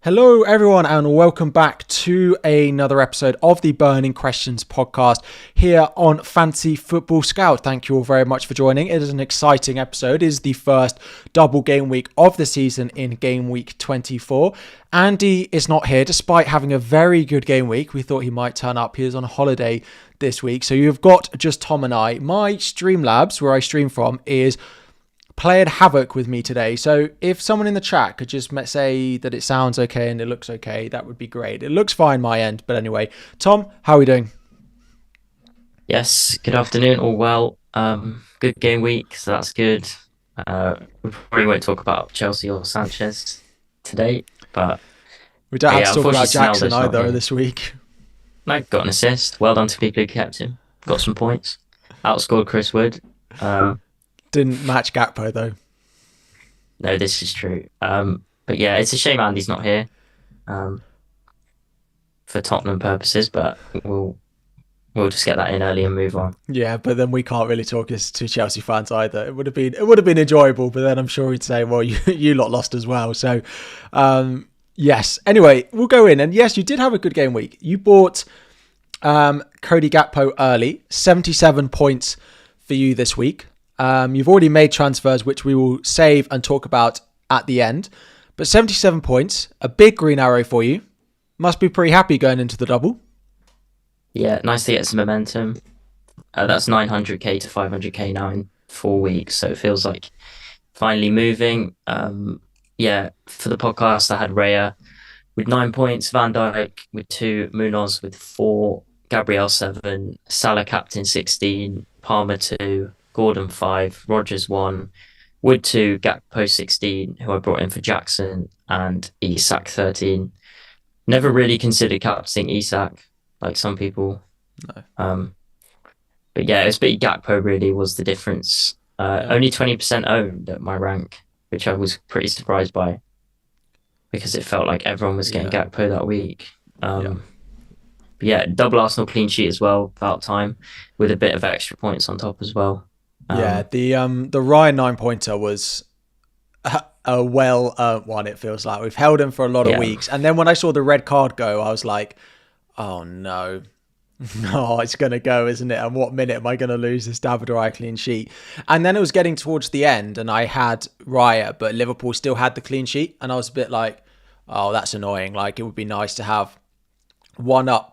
Hello, everyone, and welcome back to another episode of the Burning Questions podcast here on Fantasy Football Scout. Thank you all very much for joining. It is an exciting episode. It is the first double game week of the season in Game Week 24. Andy is not here despite having a very good game week. We thought he might turn up. He is on holiday this week. So you've got just Tom and I. My Streamlabs, where I stream from, is playing havoc with me today. So if someone in the chat could just say that it sounds okay and it looks okay, that would be great. It looks fine my end, but anyway. Tom, how are we doing? Yes, good afternoon, all well. Good game week, so that's good. We probably won't talk about Chelsea or Sanchez today, but we don't have to talk about unfortunately Jackson either this week. No, got an assist. Well done to people who kept him. Got some points. Outscored Chris Wood. Didn't match Gakpo though. No, this is true. But yeah, it's a shame Andy's not here for Tottenham purposes, but we'll just get that in early and move on. Yeah, but then we can't really talk as to Chelsea fans either. It would have been enjoyable, but then I'm sure he'd say, well, you lot lost as well. So yes. Anyway, we'll go in, and yes, you did have a good game week. You bought Cody Gakpo early, 77 points for you this week. You've already made transfers, which we will save and talk about at the end. But 77 points, a big green arrow for you. Must be pretty happy going into the double. Yeah, nice to get some momentum. That's 900k to 500k now in 4 weeks, so it feels like finally moving. Yeah, for the podcast, I had Raya with 9 points, Van Dijk with 2, Munoz with 4, Gabriel 7, Salah captain 16, Palmer 2, Gordon 5, Rogers 1, Wood 2, Gakpo 16, who I brought in for Jackson, and Isak 13. Never really considered captaining Isak, like some people. No. But yeah, it's Gakpo really was the difference. Only 20% owned at my rank, which I was pretty surprised by, because it felt like everyone was getting Gakpo that week. But yeah, double Arsenal clean sheet as well, about time, with a bit of extra points on top as well. The Ryan 9-pointer was a well-earned one, it feels like. We've held him for a lot of weeks. And then when I saw the red card go, I was like, oh no. No, it's going to go, isn't it? And what minute am I going to lose this David Raya clean sheet? And then it was getting towards the end and I had Raya, but Liverpool still had the clean sheet. And I was a bit like, oh, that's annoying. Like, it would be nice to have one up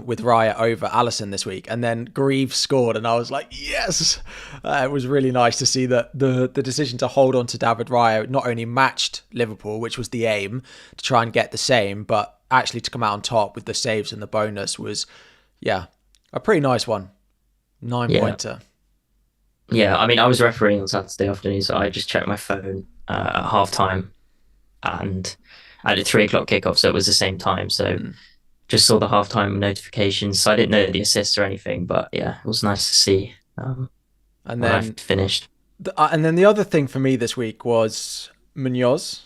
with Raya over Alisson this week, and then Greaves scored, and I was like, yes. It was really nice to see that the decision to hold on to David Raya not only matched Liverpool, which was the aim to try and get the same, but actually to come out on top with the saves and the bonus was, a pretty nice one. 9-pointer. Yeah, I mean, I was refereeing on Saturday afternoon, so I just checked my phone at half time and at a 3 o'clock kickoff, so it was the same time. So just saw the halftime notifications, so I didn't know the assist or anything, but yeah, it was nice to see. And then I finished. And then the other thing for me this week was Munoz.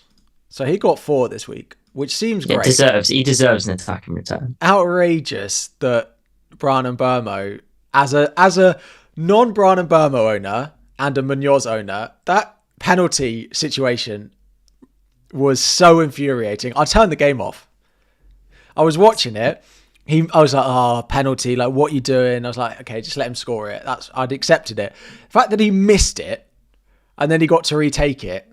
So he got 4 this week, which seems great. He deserves an attack in return. Outrageous that Brian and Burmo, as a non-Brian and Burmo owner and a Munoz owner, that penalty situation was so infuriating. I turned the game off. I was watching it. I was like, oh, penalty. Like, what are you doing? I was like, okay, just let him score it. I'd accepted it. The fact that he missed it and then he got to retake it,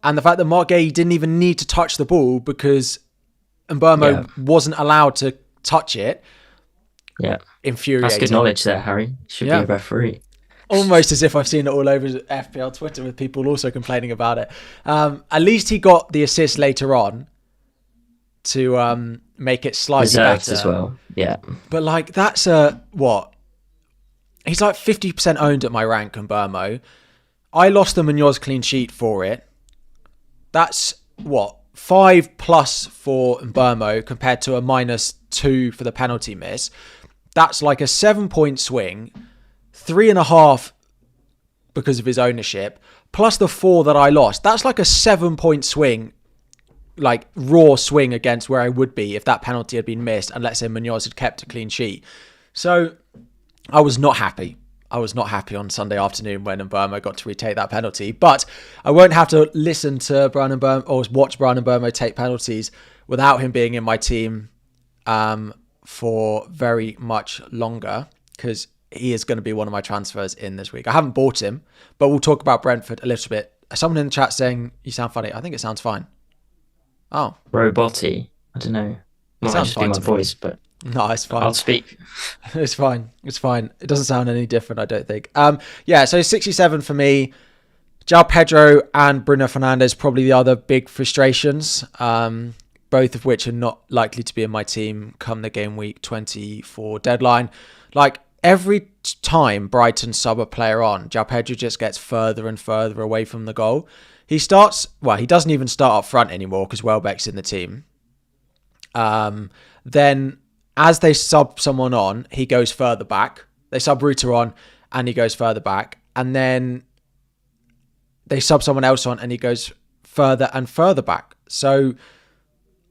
and the fact that Mark Gay didn't even need to touch the ball because Mbermo wasn't allowed to touch it. Yeah. Infuriating. That's good knowledge there, Harry. Should be a referee. Almost as if I've seen it all over FPL Twitter with people also complaining about it. At least he got the assist later on to make it slightly better as well. Yeah. But like, that's what? He's like 50% owned at my rank on Burmo. I lost the Munoz clean sheet for it. That's what? 5+ for Burmo compared to a -2 for the penalty miss. That's like a 7-point swing, 3.5 because of his ownership, plus the 4 that I lost. That's like a 7-point swing, like raw swing against where I would be if that penalty had been missed and let's say Munoz had kept a clean sheet. So I was not happy. I was not happy on Sunday afternoon when Mbeumo got to retake that penalty. But I won't have to listen to Brian Mbeumo or watch Brian Mbeumo take penalties without him being in my team for very much longer, because he is going to be one of my transfers in this week. I haven't bought him, but we'll talk about Brentford a little bit. Someone in the chat saying you sound funny. I think it sounds fine. Oh, Roboty. I don't know. Might just be my voice, but no, it's fine. I'll speak. It's fine. It's fine. It doesn't sound any different, I don't think. Yeah, so 67 for me. João Pedro and Bruno Fernandes, probably the other big frustrations, both of which are not likely to be in my team come the game week 24 deadline. Like, every time Brighton sub a player on, João Pedro just gets further and further away from the goal. He doesn't even start up front anymore because Welbeck's in the team. Then as they sub someone on, he goes further back. They sub Ruta on and he goes further back. And then they sub someone else on and he goes further and further back. So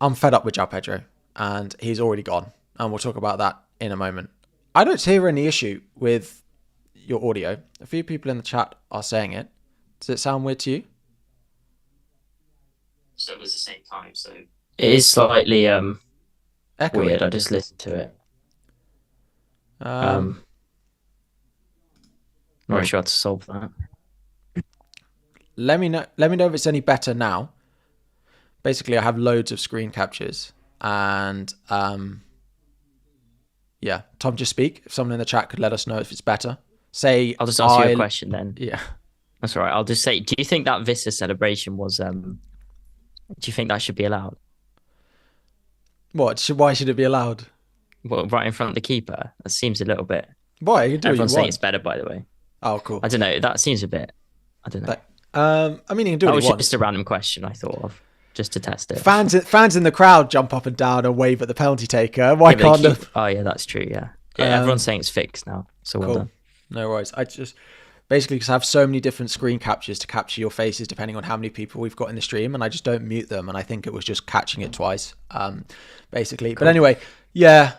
I'm fed up with João Pedro and he's already gone. And we'll talk about that in a moment. I don't hear any issue with your audio. A few people in the chat are saying it. Does it sound weird to you? So it was the same time, so it is slightly weird. I just listened to it. Not really sure how to solve that. Let me know if it's any better now. Basically, I have loads of screen captures and yeah, Tom, just speak. If someone in the chat could let us know if it's better. I'll just ask you a question then. Yeah. That's all right. I'll just say, do you think that Vista celebration was do you think that should be allowed? What? Why should it be allowed? Well, right in front of the keeper. That seems a little bit. Why? You do Everyone's saying it's better, by the way. Oh, cool. I don't know. That seems a bit. I don't know. I mean, you can do that what was you want. Just a random question I thought of, just to test it. Fans in the crowd jump up and down and wave at the penalty taker. Why can't they? Oh yeah, that's true. Yeah. Everyone's saying it's fixed now. So well done. No worries. I just basically because I have so many different screen captures to capture your faces depending on how many people we've got in the stream, and I just don't mute them. And I think it was just catching it twice, basically. Cool. But anyway, yeah.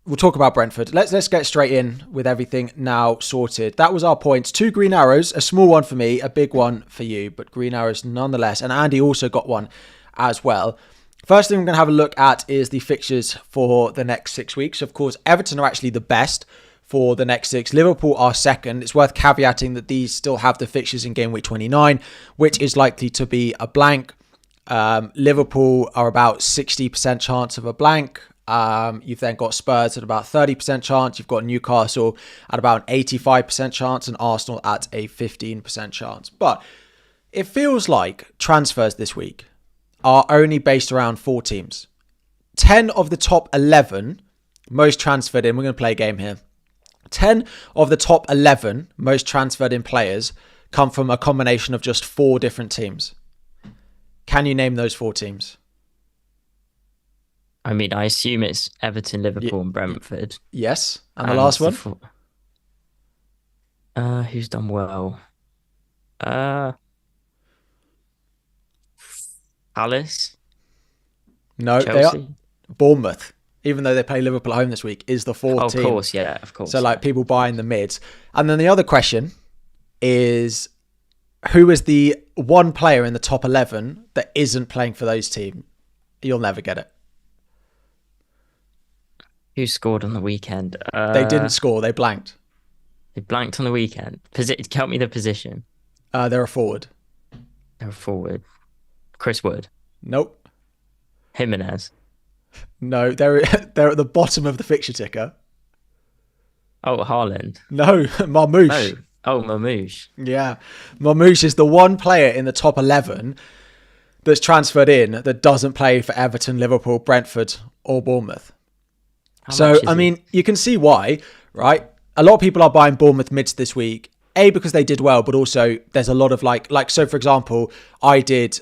We'll talk about Brentford. Let's get straight in with everything now sorted. That was our points. 2 green arrows, a small one for me, a big one for you, but green arrows nonetheless. And Andy also got one as well. First thing we're going to have a look at is the fixtures for the next 6 weeks. Of course, Everton are actually the best for the next 6. Liverpool are second. It's worth caveating that these still have the fixtures in game week 29, which is likely to be a blank. Liverpool are about 60% chance of a blank. You've then got Spurs at about 30% chance. You've got Newcastle at about an 85% chance and Arsenal at a 15% chance. But it feels like transfers this week are only based around 4 teams. 10 of the top 11 most transferred in. We're going to play a game here. 10 of the top 11 most transferred in players come from a combination of just 4 different teams. Can you name those 4 teams? I mean, I assume it's Everton, Liverpool, and Brentford. Yes. And the last one? Who's done well? Palace? No, Chelsea? they are Bournemouth. Even though they play Liverpool at home this week, is the 4th team. Of course, yeah, of course. So, like, people buying the mids. And then the other question is, who is the one player in the top 11 that isn't playing for those teams? You'll never get it. Who scored on the weekend? They didn't score. They blanked. They blanked on the weekend. Count me the position. They're a forward. They're a forward. Chris Wood. Nope. Jimenez. No, they're at the bottom of the fixture ticker. Oh, Haaland. No, Marmoush. Oh, Marmoush. Yeah. Marmoush is the one player in the top 11 that's transferred in that doesn't play for Everton, Liverpool, Brentford or Bournemouth. So, I mean, you can see why, right? A lot of people are buying Bournemouth mids this week. A, because they did well, but also there's a lot of so for example, I did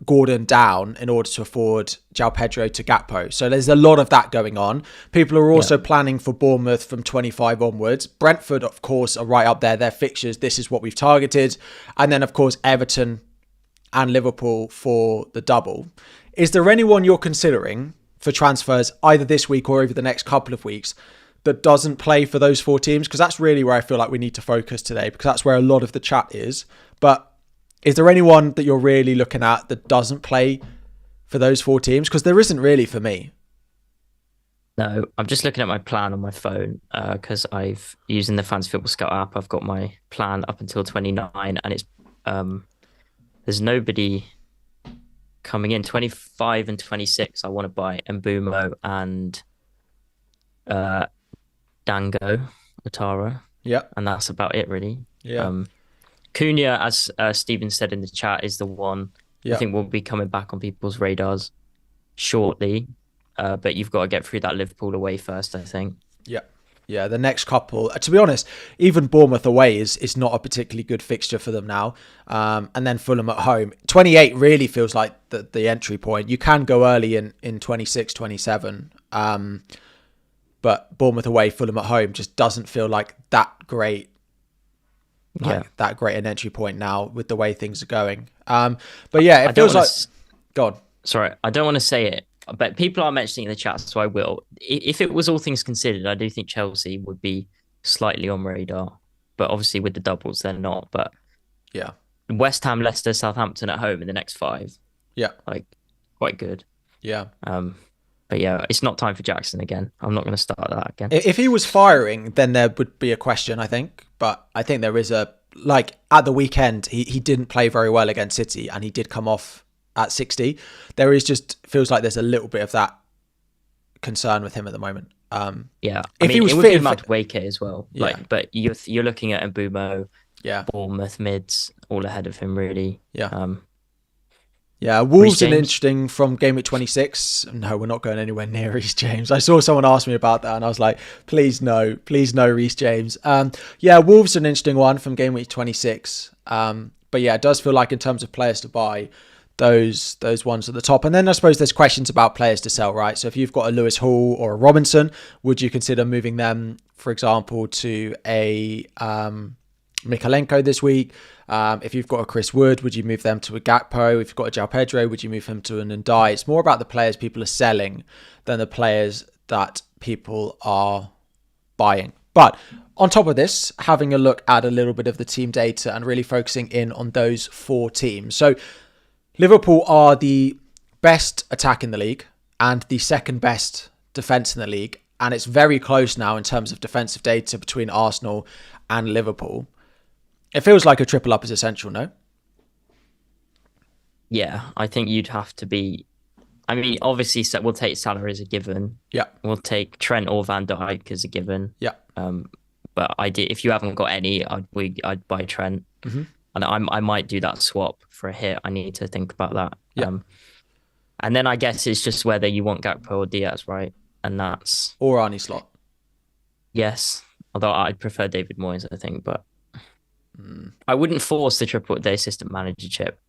Gordon down in order to afford João Pedro to Gakpo. So there's a lot of that going on. People are also planning for Bournemouth from 25 onwards. Brentford, of course, are right up there. Their fixtures, this is what we've targeted. And then, of course, Everton and Liverpool for the double. Is there anyone you're considering for transfers either this week or over the next couple of weeks that doesn't play for those 4 teams? Because that's really where I feel like we need to focus today, because that's where a lot of the chat is. But is there anyone that you're really looking at that doesn't play for those 4 teams? Because there isn't really for me. No, I'm just looking at my plan on my phone because I've using the Fantasy Football Scout app. I've got my plan up until 29, and it's there's nobody coming in. 25 and 26, I want to buy Mbumo and Dango Otara. Yeah, and that's about it really. Yeah. Cunha, as Stephen said in the chat, is the one Yeah. I think will be coming back on people's radars shortly. But you've got to get through that Liverpool away first, I think. Yeah, the next couple. To be honest, even Bournemouth away is not a particularly good fixture for them now. And then Fulham at home. 28 really feels like the entry point. You can go early in 26, 27. But Bournemouth away, Fulham at home just doesn't feel like that great. That great an entry point now with the way things are going. But yeah, it feels like... Go on. Sorry, I don't want to say it, but people are mentioning it in the chat, so I will. If it was all things considered, I do think Chelsea would be slightly on radar. But obviously with the doubles, they're not. But yeah, West Ham, Leicester, Southampton at home in the next 5. Yeah. Like, quite good. Yeah. But yeah, it's not time for Jackson again. I'm not going to start that again. If he was firing, then there would be a question, I think. But I think there is like at the weekend, he didn't play very well against City and he did come off at 60. There is just feels like there's a little bit of that concern with him at the moment. Yeah. If he was it would fit be Madueke as well. Yeah. Like, but you're looking at Mbumo, yeah, Bournemouth mids, all ahead of him, really. Yeah. Yeah, Wolves Reece an interesting from Gameweek 26. No, we're not going anywhere near Reece James. I saw someone ask me about that and I was like, please no Reece James. Yeah, Wolves an interesting one from Gameweek 26. But yeah, it does feel like in terms of players to buy, those ones at the top. And then I suppose there's questions about players to sell, right? So if you've got a Lewis Hall or a Robinson, would you consider moving them, for example, to a Mikalenko this week? If you've got a Chris Wood, would you move them to a Gakpo? If you've got a João Pedro, would you move him to an Ndai? It's more about the players people are selling than the players that people are buying. But on top of this, having a look at a little bit of the team data and really focusing in on those 4 teams. So Liverpool are the best attack in the league and the second best defence in the league. And it's very close now in terms of defensive data between Arsenal and Liverpool. It feels like a triple up is essential, no? Yeah, I think you'd have to be... I mean, obviously, we'll take Salah as a given. Yeah. We'll take Trent or Van Dijk as a given. Yeah. But if you haven't got any, I'd buy Trent. Mm-hmm. And I might do that swap for a hit. I need to think about that. Yeah. And then I guess it's just whether you want Gakpo or Diaz, right? And that's... Or Arnie Slot. Yes. Although I'd prefer David Moyes, I think. But I wouldn't force the assistant manager chip.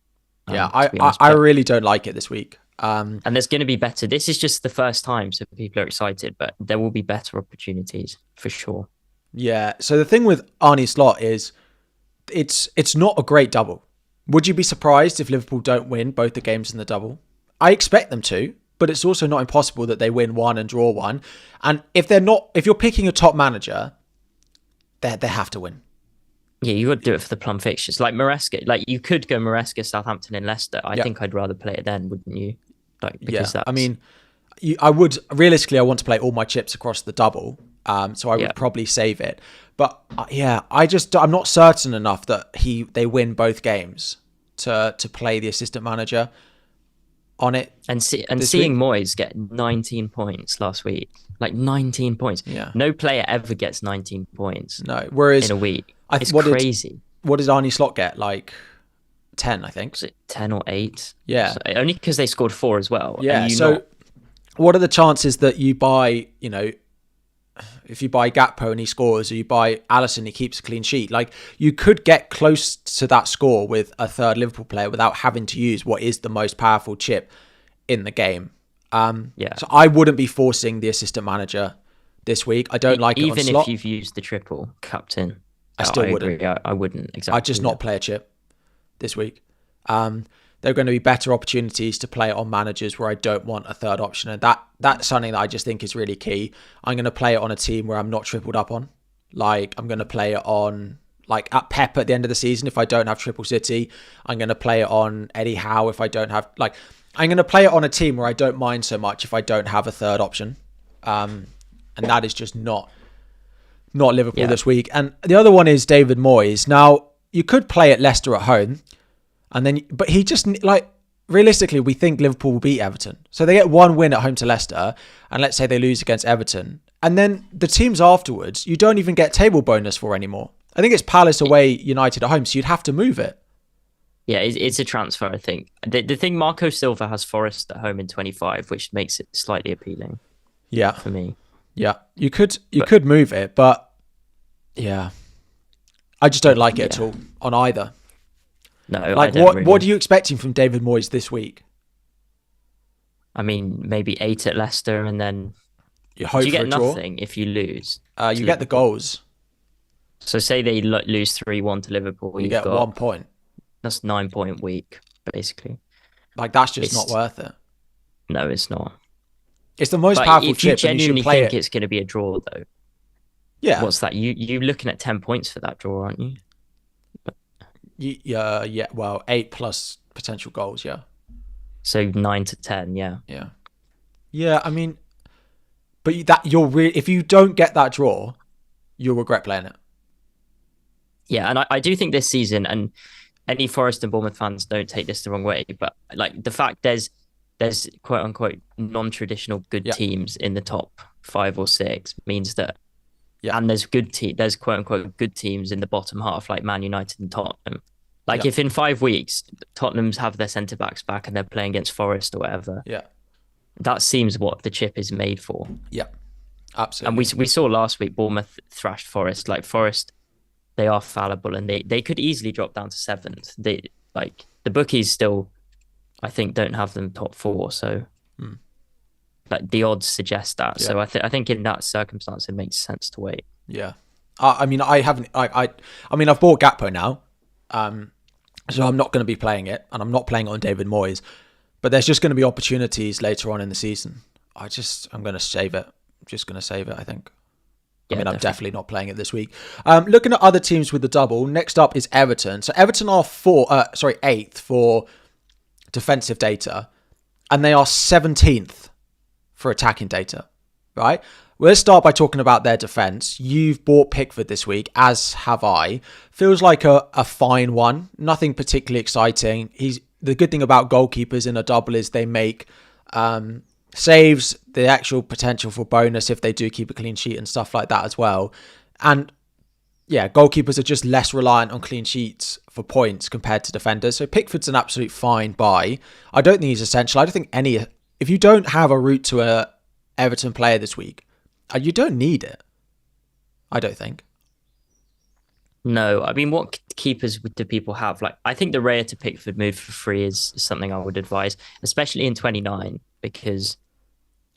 Yeah, I really don't like it this week. And there's going to be better. This is just the first time, so people are excited. But there will be better opportunities, for sure. Yeah. So the thing with Arnie Slot is... It's not a great double. Would you be surprised if Liverpool don't win both the games in the double? I expect them to, but it's also not impossible that they win one and draw one. And if you're picking a top manager, they have to win. Yeah, you would do it for the plum fixtures. Like Maresca, like you could go Maresca, Southampton and Leicester. I think I'd rather play it then, wouldn't you? I mean, I would realistically, I want to play all my chips across the double. So I would probably save it. But I'm not certain enough that they win both games to play the assistant manager on it. And seeing Moyes get 19 points last week, like 19 points. Yeah. No player ever gets 19 points. No. Whereas in a week, it's crazy. What did Arnie Slot get? Like 10, I think. Was it 10 or 8? Yeah. So, only because they scored 4 as well. Yeah. So what are the chances that you buy, if you buy Gakpo and he scores, or you buy Alisson and he keeps a clean sheet, like you could get close to that score with a third Liverpool player without having to use what is the most powerful chip in the game. So I wouldn't be forcing the assistant manager this week. I don't like it on Slot. Even if you've used the triple captain, I still wouldn't. I wouldn't. Exactly. I'd just not play a chip this week. There's there are going to be better opportunities to play it on managers where I don't want a third option. And that's something that I just think is really key. I'm going to play it on a team where I'm not tripled up on. Like, I'm going to play it on, like, at Pep at the end of the season if I don't have Triple City. I'm going to play it on Eddie Howe if I don't have, like, I'm going to play it on a team where I don't mind so much if I don't have a third option. And that is just not Liverpool this week. And the other one is David Moyes. Now, you could play at Leicester at home, but he just, like, realistically, we think Liverpool will beat Everton. So they get one win at home to Leicester, and let's say they lose against Everton. And then the teams afterwards, you don't even get table bonus for anymore. I think it's Palace away, United at home, so you'd have to move it. Yeah, it's a transfer, I think. The thing, Marco Silva has Forest at home in 25, which makes it slightly appealing. Yeah. For me. Yeah. You could move it, but yeah. I just don't like it at all on either. No, like, what are you expecting from David Moyes this week? I mean, maybe 8 at Leicester, and then you hope you for get a draw? nothing if you lose. You get the goals. So say they lose 3-1 to Liverpool. You get 1 point. That's 9-point week, basically. Like, that's just not worth it. No, it's not. It's the most powerful chip. If you genuinely think it. It's going to be a draw, though. Yeah. What's that? You're looking at 10 points for that draw, aren't you? Yeah. Well, 8 plus potential goals. Yeah. So 9 to 10. Yeah. Yeah. Yeah. I mean, but if you don't get that draw, you'll regret playing it. Yeah, and I do think this season, and any Forest and Bournemouth fans don't take this the wrong way, but like the fact there's quote unquote non-traditional good teams in the top 5 or 6 means that, and there's quote unquote good teams in the bottom half like Man United and Tottenham. Like if in 5 weeks Tottenham's have their centre backs back and they're playing against Forest or whatever, that seems what the chip is made for. Yeah, absolutely. And we saw last week Bournemouth thrashed Forest. Like Forest, they are fallible and they could easily drop down to 7th. The bookies still, I think, don't have them top 4. So like the odds suggest that. So I think in that circumstance, it makes sense to wait. Yeah. I mean, I haven't, I mean, I've bought Gakpo now. So I'm not going to be playing it, and I'm not playing it on David Moyes, but there's just going to be opportunities later on in the season. I'm going to save it. I'm just going to save it, I think. Yeah, I'm definitely not playing it this week. Looking at other teams with the double, next up is Everton. So Everton are 8th for defensive data, and they are 17th for attacking data, right? Let's start by talking about their defence. You've bought Pickford this week, as have I. Feels like a fine one. Nothing particularly exciting. The good thing about goalkeepers in a double is they make saves, the actual potential for bonus if they do keep a clean sheet and stuff like that as well. And yeah, goalkeepers are just less reliant on clean sheets for points compared to defenders. So Pickford's an absolute fine buy. I don't think he's essential. I don't think if you don't have a route to a Everton player this week, you don't need it. I don't think. No, I mean, what keepers do people have? Like, I think the Raya to Pickford move for free is something I would advise, especially in 29, because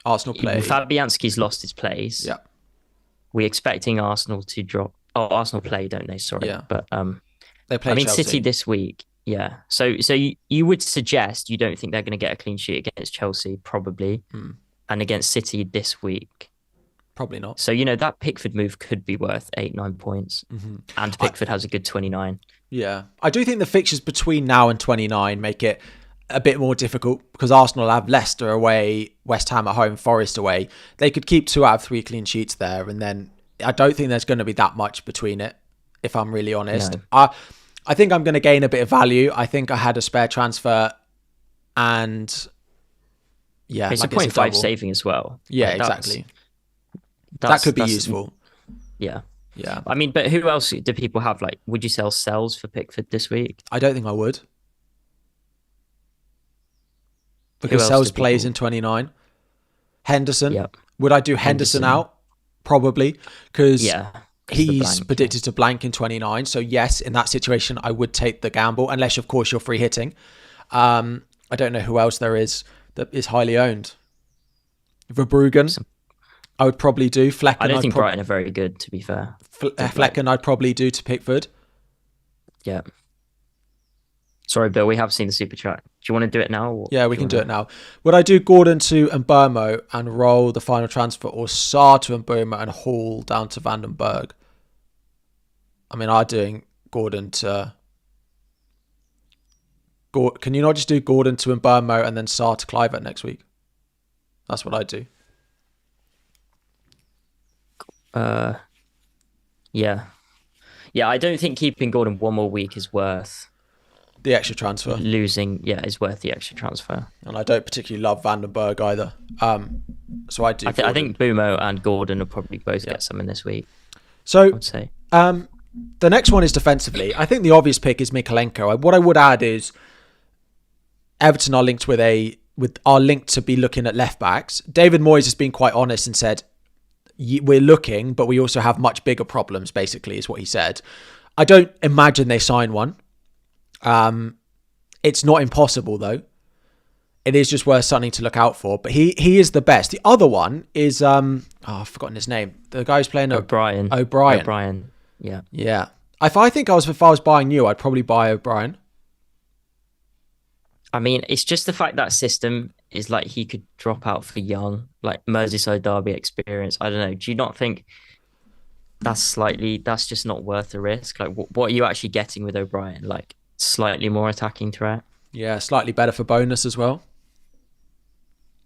Arsenal play. Fabianski's lost his place. Yeah. We're expecting Arsenal to drop. Oh, Arsenal play, don't they? Sorry. Yeah. But they play Chelsea. City this week. Yeah. So you would suggest you don't think they're going to get a clean sheet against Chelsea, probably, and against City this week. Probably not. So, that Pickford move could be worth 8-9 points. Mm-hmm. And Pickford has a good 29. Yeah. I do think the fixtures between now and 29 make it a bit more difficult because Arsenal have Leicester away, West Ham at home, Forest away. They could keep 2 out of 3 clean sheets there. And then I don't think there's going to be that much between it, if I'm really honest. No. I think I'm going to gain a bit of value. I think I had a spare transfer and yeah. It's a 0.5 saving as well. Yeah, exactly. That could be useful. Yeah. Yeah. I mean, but who else do people have? Like, would you sell Sells for Pickford this week? I don't think I would. Because Sells plays in 29. Henderson. Yep. Would I do Henderson out? Probably. Because he's predicted to blank in 29. So yes, in that situation, I would take the gamble. Unless, of course, you're free hitting. I don't know who else there is that is highly owned. Verbruggen. I would probably do. Flecken. I don't think Brighton are very good, to be fair. Flecken I'd probably do to Pickford. Yeah. Sorry, Bill, we have seen the super chat. Do you want to do it now? Yeah, we can do it now. Would I do Gordon to Mbermo and roll the final transfer, or Sarr to Mbermo and Hall down to Vandenberg? I mean, I'm doing Gordon to... Can you not just do Gordon to Mbermo and then Sarr to Clivert next week? That's what I do. Yeah. Yeah, I don't think keeping Gordon one more week is worth... The extra transfer. Losing, is worth the extra transfer. And I don't particularly love Vandenberg either. So I do. I think Bumo and Gordon will probably both get some in this week. So I would say. The next one is defensively. I think the obvious pick is Mikalenko. What I would add is Everton are linked are linked to be looking at left backs. David Moyes has been quite honest and said we're looking, but we also have much bigger problems. Basically, is what he said. I don't imagine they sign one. It's not impossible though. It is just worth something to look out for. But he is the best. The other one is I've forgotten his name. The guy who's playing O'Brien. Yeah. Yeah. If I was buying you, I'd probably buy O'Brien. I mean, it's just the fact that system is like he could drop out for Young, like Merseyside derby experience. I don't know. Do you not think that's just not worth the risk? Like, what are you actually getting with O'Brien? Like, slightly more attacking threat. Yeah, slightly better for bonus as well.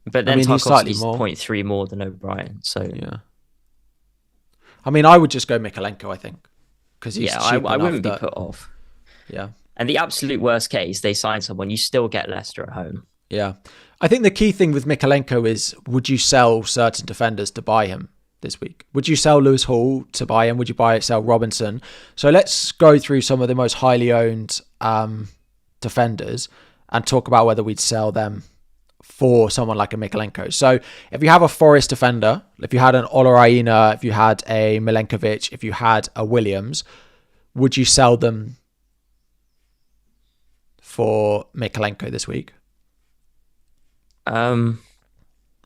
But then Tarkovsky's 0.3 more than O'Brien. So yeah. I mean, I would just go Mikalenko, I think, because he's cheap I wouldn't be put off. Yeah. And the absolute worst case, they sign someone, you still get Leicester at home. Yeah. I think the key thing with Mikalenko is, would you sell certain defenders to buy him this week? Would you sell Lewis Hall to buy him? Would you sell Robinson? So let's go through some of the most highly owned defenders and talk about whether we'd sell them for someone like a Mikalenko. So if you have a Forest defender, if you had an Olaraina, if you had a Milenkovic, if you had a Williams, would you sell them for Mikalenko this week? I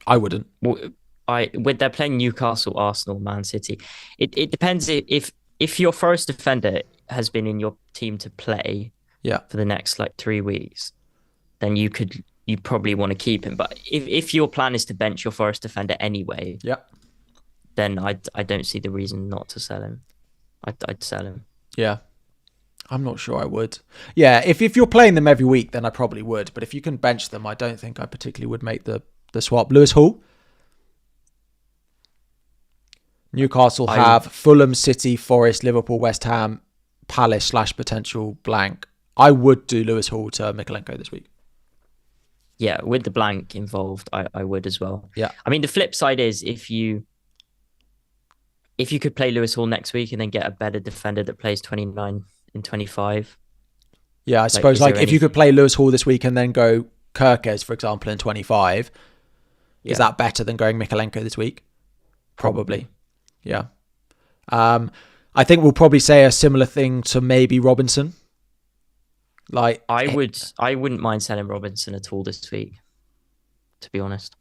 wouldn't. With they're playing Newcastle, Arsenal, Man City. It depends if your Forest defender has been in your team to play for the next 3 weeks, then you probably want to keep him. But if your plan is to bench your Forest defender anyway, then I don't see the reason not to sell him. I'd sell him. Yeah. I'm not sure I would. Yeah, if you're playing them every week, then I probably would. But if you can bench them, I don't think I particularly would make the swap. Lewis Hall? Newcastle have Fulham, City, Forest, Liverpool, West Ham, Palace / potential blank. I would do Lewis Hall to Mikalenko this week. Yeah, with the blank involved, I would as well. Yeah. I mean, the flip side is if you could play Lewis Hall next week and then get a better defender that plays 29 in 25. Yeah, I suppose if you could play Lewis Hall this week and then go Kirkes, for example, in 25, is that better than going Mikalenko this week? Probably. Yeah. I think we'll probably say a similar thing to maybe Robinson. I wouldn't mind selling Robinson at all this week, to be honest.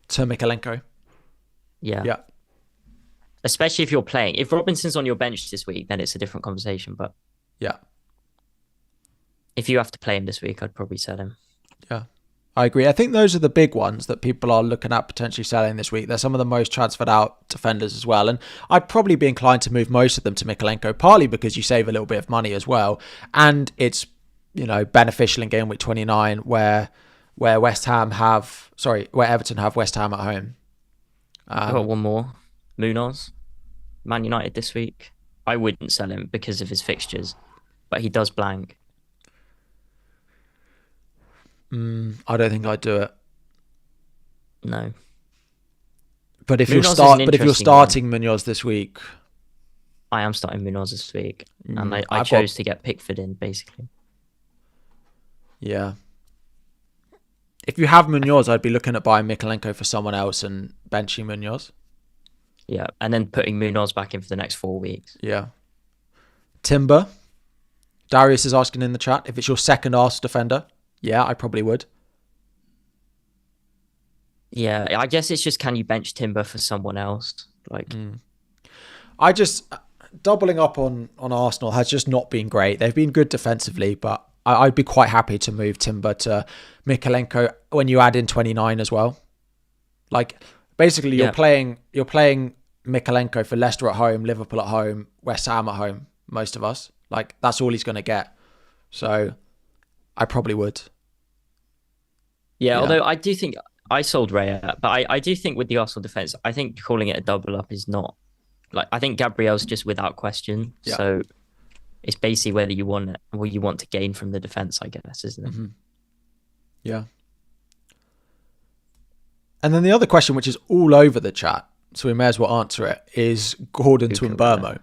To Mikalenko. Yeah. Yeah. Especially if you're playing. If Robinson's on your bench this week, then it's a different conversation. But yeah, if you have to play him this week, I'd probably sell him. Yeah, I agree. I think those are the big ones that people are looking at potentially selling this week. They're some of the most transferred out defenders as well. And I'd probably be inclined to move most of them to Mikalenko, partly because you save a little bit of money as well. And it's, beneficial in game week 29 where Everton have West Ham at home. I've got one more. Munoz, Man United this week. I wouldn't sell him because of his fixtures, but he does blank. I don't think I'd do it. No. But if you're starting Munoz this week, I am starting Munoz this week, and I chose to get Pickford in basically. Yeah. If you have Munoz, I'd be looking at buying Mikalenko for someone else and benching Munoz. Yeah, and then putting Munoz back in for the next 4 weeks. Yeah. Timber. Darius is asking in the chat, if it's your second Arsenal defender, yeah, I probably would. Yeah, I guess it's just, can you bench Timber for someone else? Doubling up on Arsenal has just not been great. They've been good defensively, but I'd be quite happy to move Timber to Mykolenko when you add in 29 as well. Like, basically, you're playing Mykolenko for Leicester at home, Liverpool at home, West Ham at home, most of us. Like, that's all he's going to get. So, I probably would. Yeah, although I do think I sold Raya, but I do think with the Arsenal defence, I think calling it a double up is not... Like, I think Gabriel's just without question. Yeah. So it's basically whether you want it, what you want to gain from the defence, I guess, isn't it? Mm-hmm. Yeah. And then the other question, which is all over the chat, so we may as well answer it, is Gordon to Mbeumo.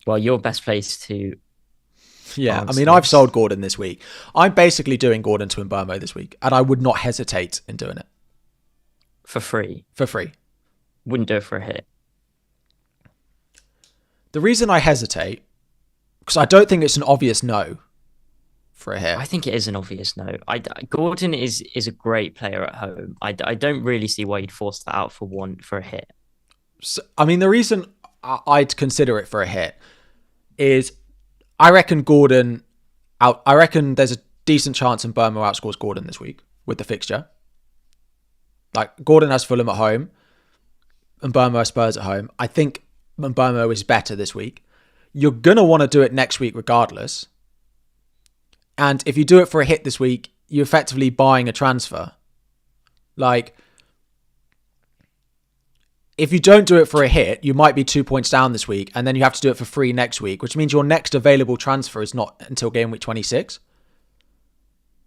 Well, your best place to... Yeah, I mean, I've sold Gordon this week. I'm basically doing Gordon to Mbeumo this week, and I would not hesitate in doing it. For free? For free. Wouldn't do it for a hit. The reason I hesitate, because I don't think it's an obvious no for a hit. I think it is an obvious no. Gordon is a great player at home. I don't really see why you'd force that out for a hit. So, I mean, the reason I'd consider it for a hit is I reckon there's a decent chance Mbeumo outscores Gordon this week with the fixture. Like, Gordon has Fulham at home and Mbeumo has Spurs at home. I think Mbeumo is better this week. You're going to want to do it next week regardless. And if you do it for a hit this week, you're effectively buying a transfer. Like, if you don't do it for a hit, you might be 2 points down this week, and then you have to do it for free next week, which means your next available transfer is not until game week 26.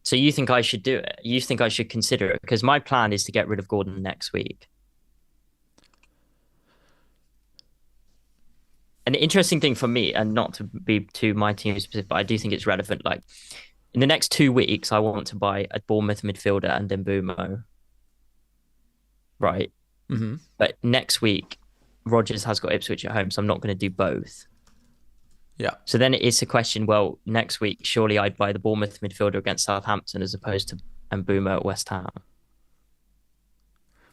So you think I should do it? You think I should consider it? Because my plan is to get rid of Gordon next week. An interesting thing for me, and not to be too my team specific, but I do think it's relevant. Like, in the next 2 weeks, I want to buy a Bournemouth midfielder and Mbeumo. Right? Mm-hmm. But next week, Rodgers has got Ipswich at home, so I'm not going to do both. Yeah. So then it's a question, well, next week, surely I'd buy the Bournemouth midfielder against Southampton as opposed to Mbeumo at West Ham.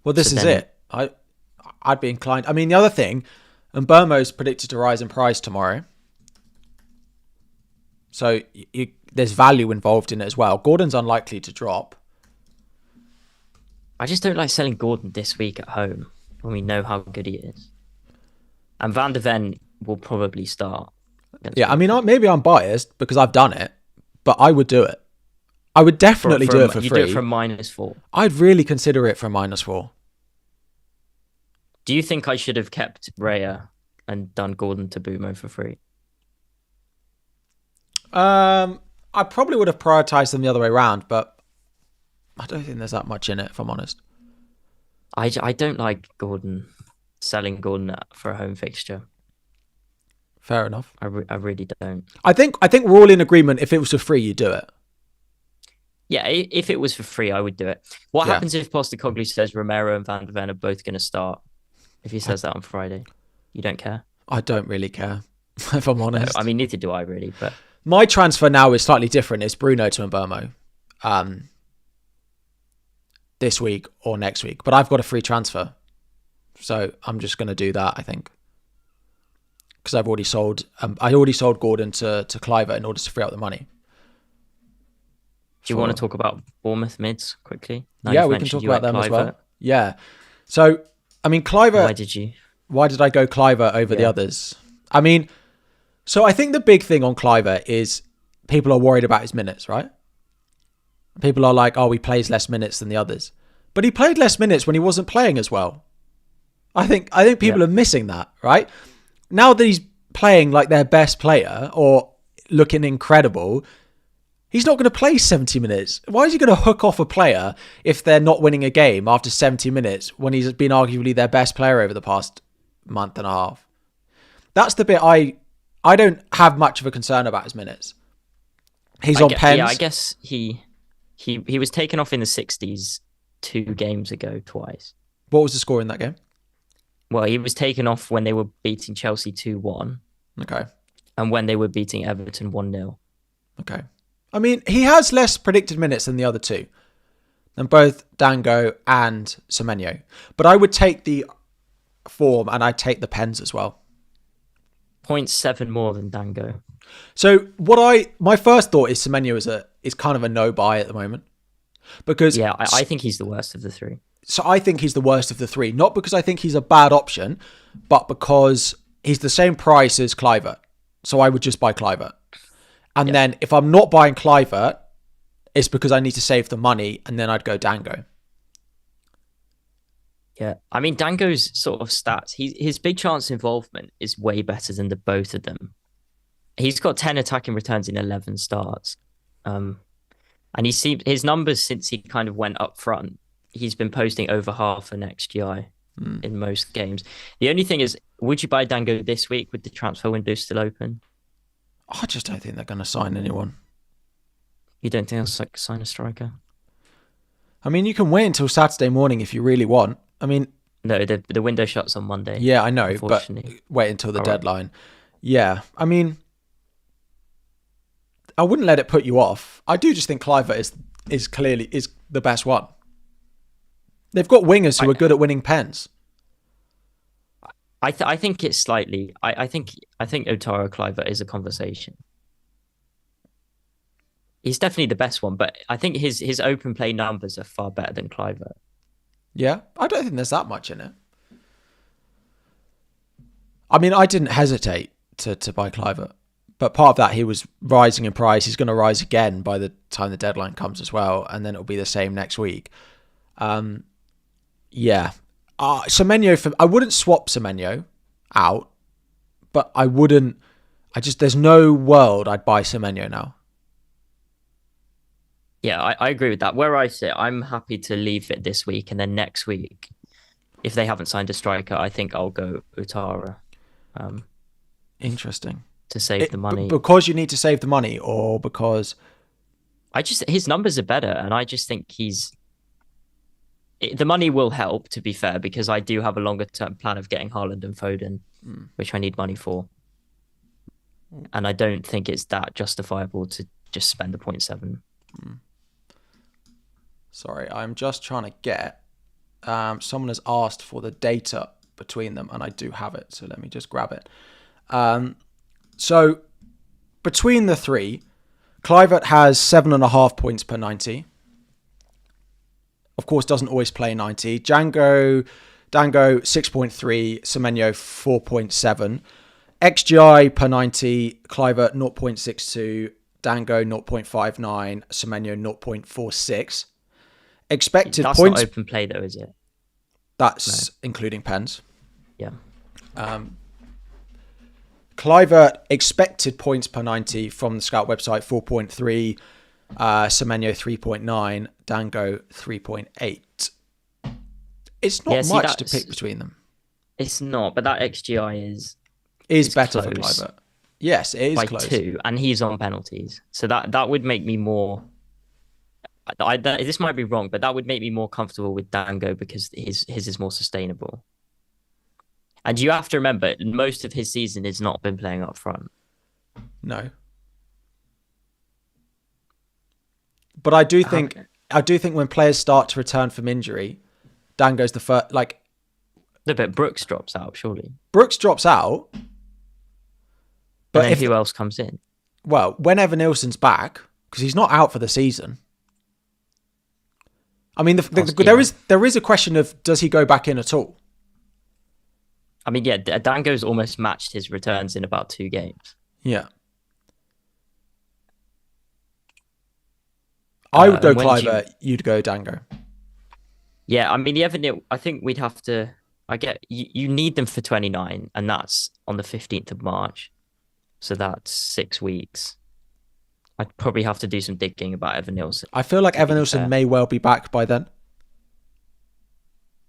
Well, this is it. I'd be inclined. I mean, the other thing, Mbeumo's predicted to rise in price tomorrow. So there's value involved in it as well. Gordon's unlikely to drop. I just don't like selling Gordon this week at home when we know how good he is. And Van de Ven will probably start. Yeah, I mean, maybe I'm biased because I've done it, but I would do it. I would definitely do it for free. You do it for -4. I'd really consider it for -4. Do you think I should have kept Raya and done Gordon to Mbeumo for free? I probably would have prioritized them the other way around, but I don't think there's that much in it, if I'm honest. I don't like selling Gordon for a home fixture. Fair enough. I really don't. I think we're all in agreement. If it was for free, you do it. Yeah, if it was for free, I would do it. What happens if Postecoglou says Romero and Van de Ven are both going to start? If he says that on Friday, you don't care? I don't really care, if I'm honest. No, I mean, neither do I really. But my transfer now is slightly different. It's Bruno to Mbeumo. This week or next week, but I've got a free transfer, so I'm just going to do that, I think, because I've already sold. I already sold Gordon to Cliver in order to free up the money. Do you want to talk about Bournemouth mids quickly? Yeah, we can talk about them as well. Yeah, so I mean, Cliver. Why did I go Cliver over the others? I mean, so I think the big thing on Cliver is people are worried about his minutes, right? People are like, oh, he plays less minutes than the others. But he played less minutes when he wasn't playing as well. I think people are missing that, right? Now that he's playing like their best player or looking incredible, he's not going to play 70 minutes. Why is he going to hook off a player if they're not winning a game after 70 minutes when he's been arguably their best player over the past month and a half? That's the bit I don't have much of a concern about his minutes. He's on pens. Yeah, I guess he was taken off in the 60s 2 games ago twice. What was the score in that game? Well, he was taken off when they were beating Chelsea 2-1. Okay. And when they were beating Everton 1-0. Okay. I mean, he has less predicted minutes than the other two. Than both Dango and Semenyo. But I would take the form and I'd take the pens as well. 0.7 more than Dango. So my first thought is Semenyo is kind of a no buy at the moment because Yeah, I think he's the worst of the three. so I think he's the worst of the three, not because I think he's a bad option, but because he's the same price as Clivert. So I would just buy Clivert. And Yeah. then if I'm not buying Clivert, it's because I need to save the money, and then I'd go Dango. Yeah, I mean Dango's sort of stats. His big chance involvement is way better than the both of them. He's got 10 attacking returns in 11 starts, and his numbers since he kind of went up front. He's been posting over half an XGI in most games. The only thing is, would you buy Dango this week with the transfer window still open? I just don't think they're going to sign anyone. You don't think they'll sign a striker? I mean, you can wait until Saturday morning if you really want. I mean, No, the window shuts on Monday. yeah, I know, but wait until the deadline. Yeah, I mean, I wouldn't let it put you off. I do just think Clivert is clearly the best one. They've got wingers who are good at winning pens. I think it's slightly. I think Otaro Clivert is a conversation. He's definitely the best one, but I think his open play numbers are far better than Clivert. Yeah, I don't think there's that much in it. I mean, I didn't hesitate to buy Clivert, but part of that, he was rising in price. He's going to rise again by the time the deadline comes as well, and then it'll be the same next week. Yeah. Semenyo, I wouldn't swap Semenyo out, but there's no world I'd buy Semenyo now. Yeah, I agree with that. Where I sit, I'm happy to leave it this week, and then next week, if they haven't signed a striker, I think I'll go Utara. Interesting. To save the money. Because you need to save the money, or because his numbers are better, and I just think the money will help, to be fair, because I do have a longer term plan of getting Haaland and Foden, which I need money for. And I don't think it's that justifiable to just spend the 0.7. Sorry, I'm just trying to get... someone has asked for the data between them, and I do have it, so let me just grab it. So, between the three, Clivert has 7.5 points per 90. Of course, doesn't always play 90. Dango 6.3, Semenyo 4.7. XGI per 90, Clivert 0.62, Dango 0.59, Semenyo 0.46. Expected That's points... not open play though, is it? That's including pens. Yeah. Clivert expected points per 90 from the Scout website 4.3, Semenyo 3.9, Dango 3.8. It's not much to pick between them. It's not, but that XGI is better close. for Clivert. Yes, it is by close. 2, and he's on penalties. So that would make me more... this might be wrong, but that would make me more comfortable with Dango because his is more sustainable. And you have to remember, most of his season has not been playing up front. No. But I do think when players start to return from injury, Dango's the first. Like, no, but Brooks drops out, surely. Brooks drops out. But then who else comes in? Well, when Evan Nilsson's back, because he's not out for the season. I mean, there is a question of, does he go back in at all? I mean, yeah, Dango's almost matched his returns in about 2 games. Yeah. I would go Clivert, you'd go Dango. Yeah, I mean, I think we'd have to... You need them for 29, and that's on the 15th of March. So that's 6 weeks. I'd probably have to do some digging about Evan Nilsson. I feel like Evan Nilsson may well be back by then.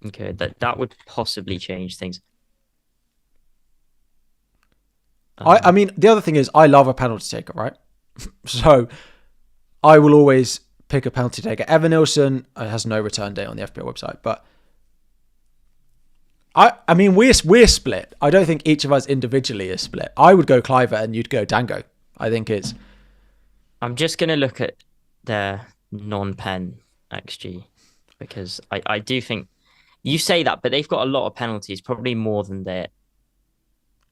Okay, that would possibly change things. I mean, the other thing is, I love a penalty taker, right? So I will always pick a penalty taker. Evan Nilsson has no return date on the FPL website, but I mean, we're split. I don't think each of us individually is split. I would go Clivert and you'd go Dango. I think it's... I'm just going to look at their non-pen XG because I do think... You say that, but they've got a lot of penalties, probably more than their...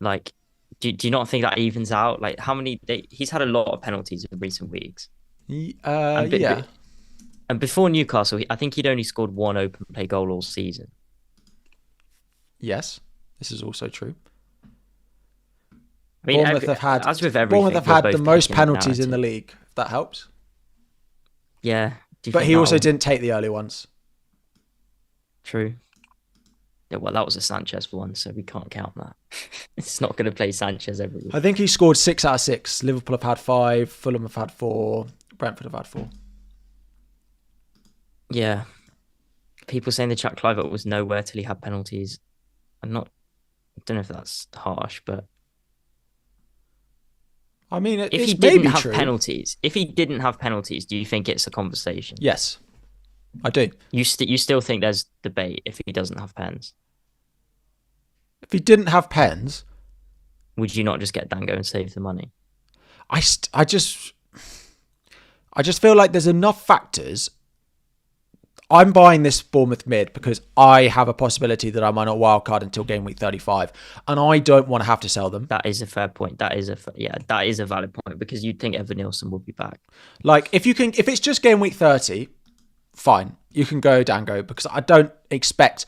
Like, do you not think that evens out? Like how many he's had a lot of penalties in recent weeks. And Yeah. and before Newcastle, I think he'd only scored one open play goal all season. Yes, this is also true. I mean, as with everything, Bournemouth have we're had the both most picking penalties in the narrative. league, if that helps. Yeah. Do you But think he also that'll... didn't take the early ones. True. Yeah, well, that was a Sanchez one, so we can't count that. It's not going to play Sanchez every week. I think he scored 6 out of 6. Liverpool have had 5, Fulham have had 4, Brentford have had 4. Yeah. People saying the chat Clivert was nowhere till he had penalties. I don't know if that's harsh, but I mean, if it's he didn't maybe have true. penalties, do you think it's a conversation? Yes, I do. You still think there's debate if he doesn't have pens? If he didn't have pens, would you not just get Dango and save the money? I just feel like there's enough factors. I'm buying this Bournemouth mid because I have a possibility that I might not wildcard until game week 35, and I don't want to have to sell them. That is a fair point. That is a valid point because you'd think Evan Nielsen would be back. Like if it's just game week 30, fine, you can go Dango because I don't expect,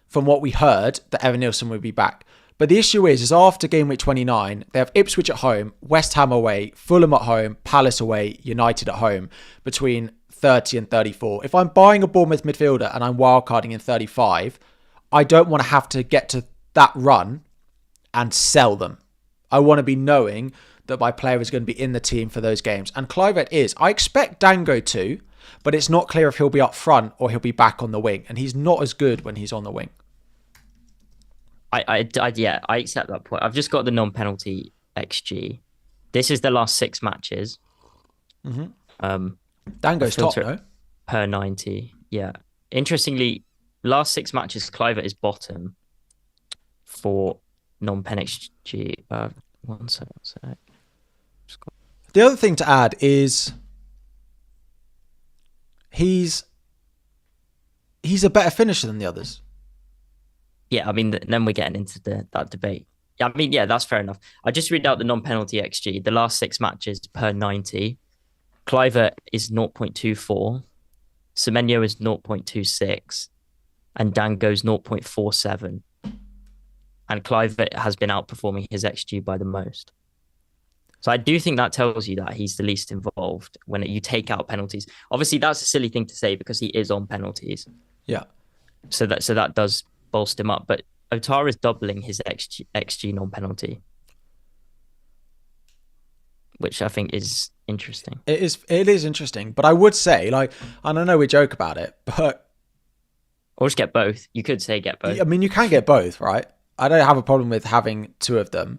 from what we heard, that Evan Nielsen would be back. But the issue is after game week 29, they have Ipswich at home, West Ham away, Fulham at home, Palace away, United at home between 30 and 34. If I'm buying a Bournemouth midfielder and I'm wildcarding in 35, I don't want to have to get to that run and sell them. I want to be knowing that my player is going to be in the team for those games. And Clivert is. I expect Dango to, but it's not clear if he'll be up front or he'll be back on the wing. And he's not as good when he's on the wing. I accept that point. I've just got the non-penalty XG. This is the last 6 matches. Mm-hmm. Dango's top, no? Per 90. Yeah. Interestingly, last 6 matches, Clivert is bottom for non-pen XG. One sec. The other thing to add is he's a better finisher than the others. Yeah, I mean, then we're getting into that debate. Yeah, I mean, yeah, that's fair enough. I just read out the non-penalty XG. The last 6 matches per 90. Clivert is 0.24. Semenyo is 0.26. And Dango's 0.47. And Clivert has been outperforming his XG by the most. So I do think that tells you that he's the least involved when you take out penalties. Obviously, that's a silly thing to say because he is on penalties. Yeah. So that does bolster him up. But Otara is doubling his XG non-penalty, which I think is interesting. It is interesting. But I would say, and I know we joke about it, but... Or just get both. You could say get both. I mean, you can get both, right? I don't have a problem with having 2 of them.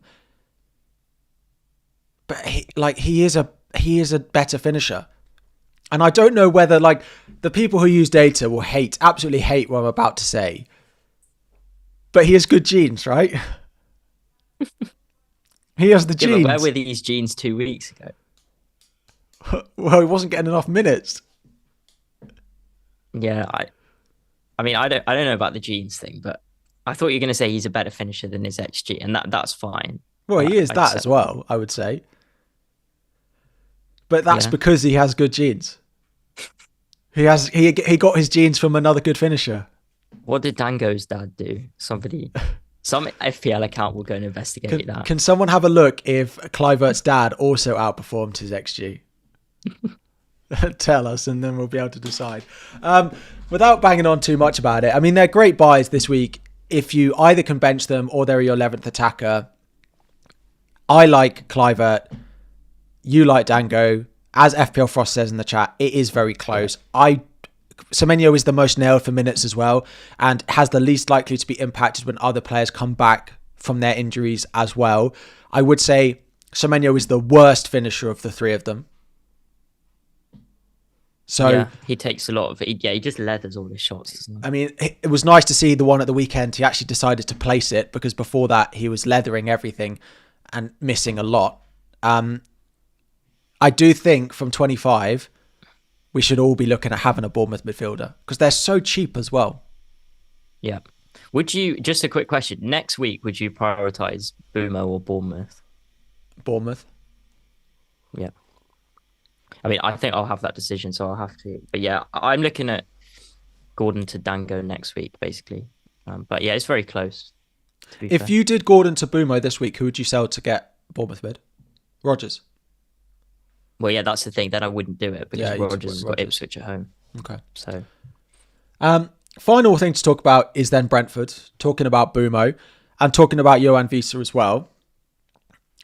But he is a better finisher. And I don't know whether the people who use data will absolutely hate what I'm about to say. But he has good genes, right? He has the genes. Where were these genes 2 weeks ago? Well, he wasn't getting enough minutes. Yeah, I mean, I don't know about the genes thing, but I thought you were going to say he's a better finisher than his XG, and that's fine. Well, he is that as well, I would say. But that's because he has good genes. He got his genes from another good finisher. What did Dango's dad do? Some FPL account will go and investigate that. Can someone have a look if Clivert's dad also outperformed his XG? Tell us, and then we'll be able to decide. Without banging on too much about it, I mean, they're great buys this week if you either can bench them or they're your 11th attacker. I like Clivert. You like Dango. As FPL Frost says in the chat, it is very close. Semenyo is the most nailed for minutes as well and has the least likely to be impacted when other players come back from their injuries as well. I would say Semenyo is the worst finisher of the 3 of them. So yeah, he takes a lot of it. Yeah, he just leathers all his shots, doesn't he? I mean, it was nice to see the one at the weekend. He actually decided to place it because before that he was leathering everything and missing a lot. I do think from 25, we should all be looking at having a Bournemouth midfielder because they're so cheap as well. Yeah. Would you, just a quick question, next week, would you prioritize Boomo or Bournemouth? Bournemouth. Yeah. I mean, I think I'll have that decision, so I'll have to. But yeah, I'm looking at Gordon to Dango next week, basically. But yeah, it's very close, to be If fair. you did Gordon to Bumo this week, who would you sell to get Bournemouth mid? Rodgers. Well, yeah, that's the thing. Then I wouldn't do it because Yeah, you'd Rodgers win has got Rodgers. Ipswich at home. Okay. So Final thing to talk about is then Brentford, talking about Bumo and talking about Johan Visa as well.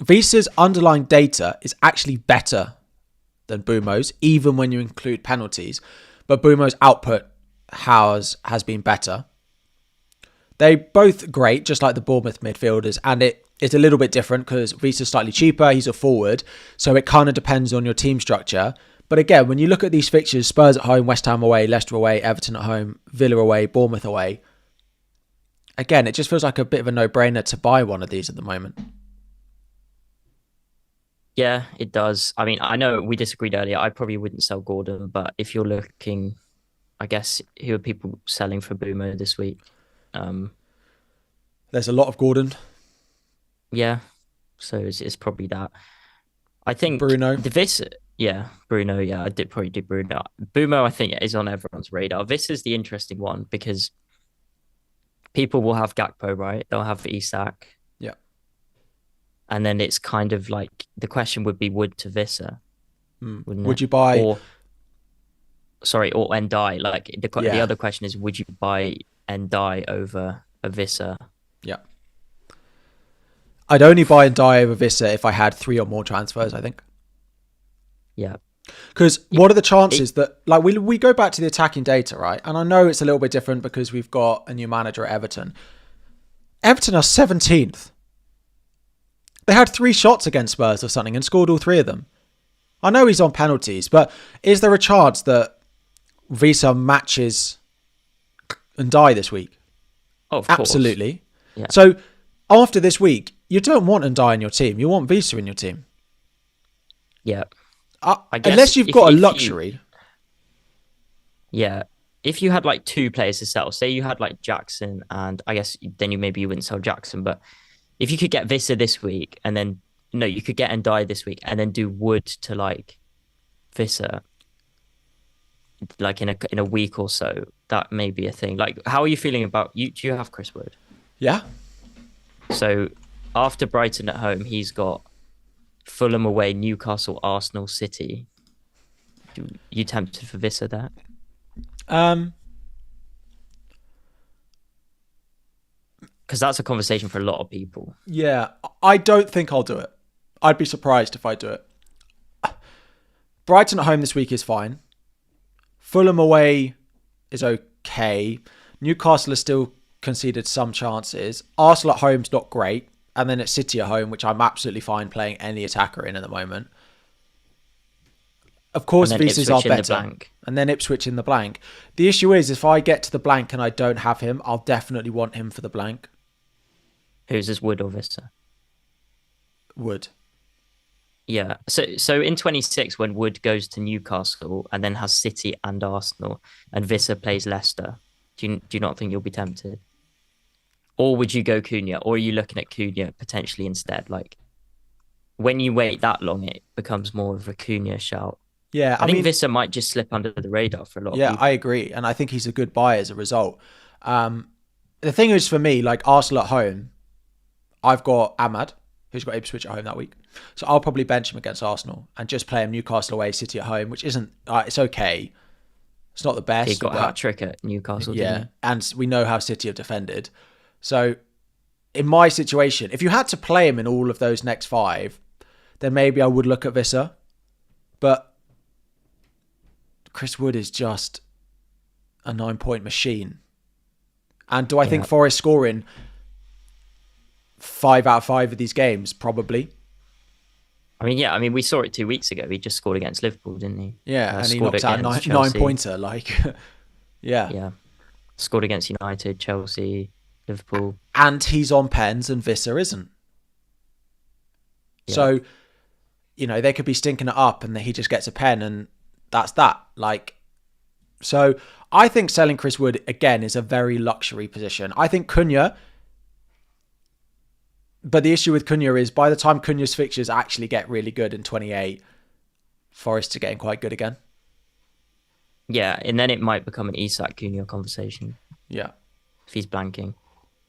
Visa's underlying data is actually better than Bumo's, even when you include penalties. But Bumo's output has been better. They're both great, just like the Bournemouth midfielders, and it's a little bit different because Visa's slightly cheaper, he's a forward, so it kind of depends on your team structure. But again, when you look at these fixtures, Spurs at home, West Ham away, Leicester away, Everton at home, Villa away, Bournemouth away, again, it just feels like a bit of a no-brainer to buy one of these at the moment. yeah, it does. I mean, I know we disagreed earlier. I probably wouldn't sell Gordon, but if you're looking, I guess, who are people selling for Boomo this week? There's a lot of Gordon. Yeah, so it's probably that. I think Bruno. yeah, Bruno. Yeah, I did probably do Bruno. Bumo, I think, is on everyone's radar. This is the interesting one because people will have Gakpo, right? They'll have Isak. Yeah. And then it's kind of like the question would be Wood to Visser, wouldn't Would it? you buy... or Ndai. Like the other question is, would you buy Ndai over a Visser? Yeah. I'd only buy Ndai over Vissa if I had 3 or more transfers, I think. Yeah. Because what are the chances that, like, we go back to the attacking data, right? And I know it's a little bit different because we've got a new manager at Everton. Everton are 17th. They had 3 shots against Spurs or something and scored all 3 of them. I know he's on penalties, but is there a chance that Visa matches Ndai this week? Oh, of course. Absolutely. Yeah. So after this week, you don't want Ndai in your team. You want Visa in your team. Yeah. Unless you've got a luxury. Yeah. If you had like 2 players to sell, say you had like Jackson, and I guess then you wouldn't sell Jackson, but if you could get Visa this week and then no, you could get Ndai this week and then do Wood to like Visa like in a week or so, that may be a thing. Like, how are you feeling about you? Do you have Chris Wood? Yeah. So after Brighton at home, he's got Fulham away, Newcastle, Arsenal, City. You tempted for Vissa there? Because that's a conversation for a lot of people. Yeah, I don't think I'll do it. I'd be surprised if I do it. Brighton at home this week is fine. Fulham away is okay. Newcastle has still conceded some chances. Arsenal at home's not great. And then it's City at home, which I'm absolutely fine playing any attacker in at the moment. Of course, Visa's are better. And then Ipswich in the blank. The issue is, if I get to the blank and I don't have him, I'll definitely want him for the blank. Who's this, Wood or Vista? Wood. Yeah. So in 26, when Wood goes to Newcastle and then has City and Arsenal, and Vissa plays Leicester, do you not think you'll be tempted? Or would you go Cunha? Or are you looking at Cunha potentially instead? Like, when you wait that long, it becomes more of a Cunha shout. Yeah, I think Vissa might just slip under the radar for a lot of people. Yeah, I agree. And I think he's a good buy as a result. The thing is, for me, like Arsenal at home, I've got Ahmad, who's got Ipswich at home that week. So I'll probably bench him against Arsenal and just play him Newcastle away, City at home, which isn't... it's okay. It's not the best. He got a hat-trick at Newcastle, yeah, and we know how City have defended. So in my situation, if you had to play him in all of those next 5, then maybe I would look at Vissa. But Chris Wood is just a 9-point machine. And do I think Forest scoring 5 out of 5 of these games? Probably. I mean, we saw it 2 weeks ago. He just scored against Liverpool, didn't he? Yeah, and he knocked out a 9-pointer. Like, yeah. Scored against United, Chelsea, Liverpool. And he's on pens and Vissa isn't. Yeah. So, they could be stinking it up and he just gets a pen and that's that. Like, So I think selling Chris Wood again is a very luxury position. I think Cunha, but the issue with Cunha is by the time Cunha's fixtures actually get really good in 28, Forest are getting quite good again. Yeah, and then it might become an Isak Cunha conversation Yeah. if he's blanking.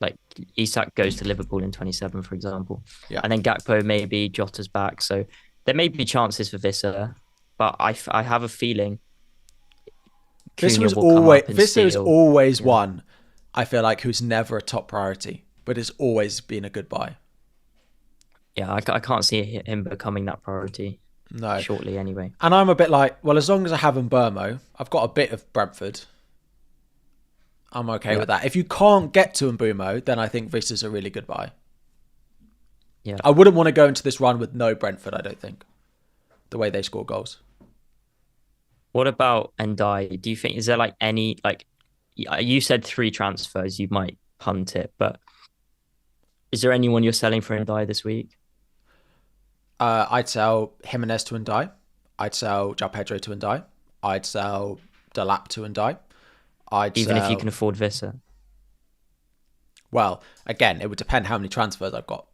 Like Isak goes to Liverpool in 27, for example. Yeah. And then Gakpo maybe, Jota's back. So there may be chances for Visser, but I have a feeling Cunha will come up and Visser is steal. always Yeah. one, I feel like, who's never a top priority, but it's always been a good buy. Yeah, I can't see him becoming that priority No. shortly anyway. And I'm a bit like, well, as long as I have Mbermo, I've got a bit of Brentford. I'm okay with that. If you can't get to Mbumo, then I think Visser's a really good buy. Yeah. I wouldn't want to go into this run with no Brentford, I don't think. The way they score goals. What about Ndai? Do you think is there like any like you said 3 transfers, you might punt it, but is there anyone you're selling for Ndai this week? I'd sell Jimenez to Ndai. I'd sell João Pedro to Ndai. I'd sell Delap to Ndai. Even if you can afford Visser. Well, again, it would depend how many transfers I've got.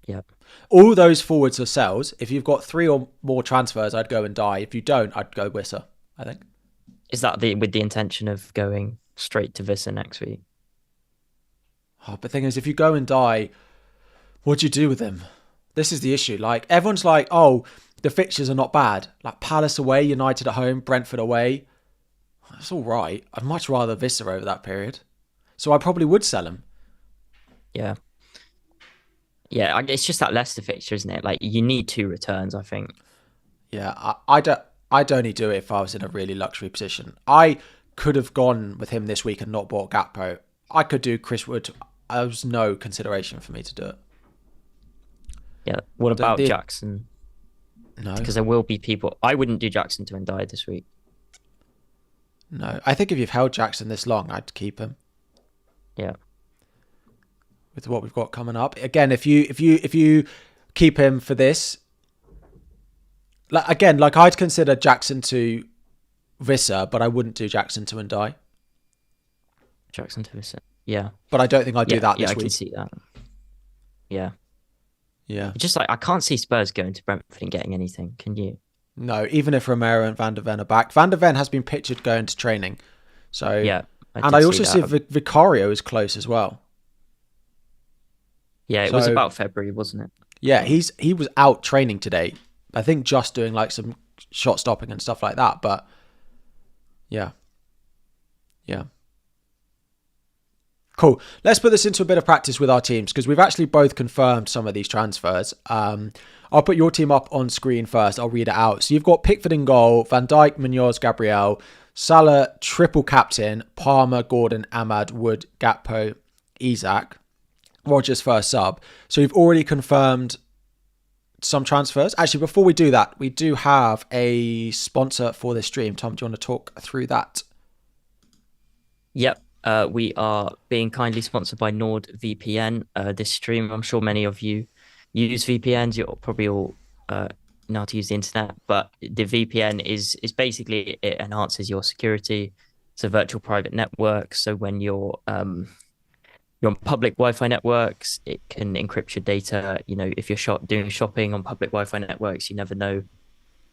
Yeah. All those forwards are sells. If you've got 3 or more transfers, I'd go Ndai. If you don't, I'd go Visser, I think. Is that with the intention of going straight to Visser next week? Oh, but the thing is, if you go Ndai, what do you do with him? This is the issue. Like, everyone's like, oh, the fixtures are not bad. Like, Palace away, United at home, Brentford away. That's all right. I'd much rather Visser over that period. So I probably would sell him. Yeah. Yeah, it's just that Leicester fixture, isn't it? Like, you need 2 returns, I think. Yeah, I'd only do it if I was in a really luxury position. I could have gone with him this week and not bought Gakpo. I could do Chris Wood. There was no consideration for me to do it. Yeah. What about Jackson? No. Because there will be people. I wouldn't do Jackson to Ndai this week. No. I think if you've held Jackson this long, I'd keep him. Yeah. With what we've got coming up. Again, if you keep him for this, like I'd consider Jackson to Visser, but I wouldn't do Jackson to Ndai. Jackson to Visser. Yeah. But I don't think I'd do that this week. Yeah, I can see that. Yeah. Yeah. Just like I can't see Spurs going to Brentford and getting anything. Can you? No, even if Romero and Van der Ven are back. Van der Ven has been pictured going to training. So yeah. I also see Vicario is close as well. Yeah, it was about February, wasn't it? Yeah, he was out training today. I think just doing like some shot stopping and stuff like that. But yeah. Yeah. Cool. Let's put this into a bit of practice with our teams because we've actually both confirmed some of these transfers. I'll put your team up on screen first. I'll read it out. So you've got Pickford in goal, Van Dijk, Munoz, Gabriel, Salah, triple captain, Palmer, Gordon, Ahmad, Wood, Gakpo, Isak, Rogers first sub. So you've already confirmed some transfers. Actually, before we do that, we do have a sponsor for this stream. Tom, do you want to talk through that? Yep. We are being kindly sponsored by NordVPN. This stream, I'm sure many of you use VPNs. You're probably all know how to use the internet, but the VPN is basically it enhances your security. It's a virtual private network. So when you're on public Wi-Fi networks, it can encrypt your data. You know, if you're doing shopping on public Wi-Fi networks, you never know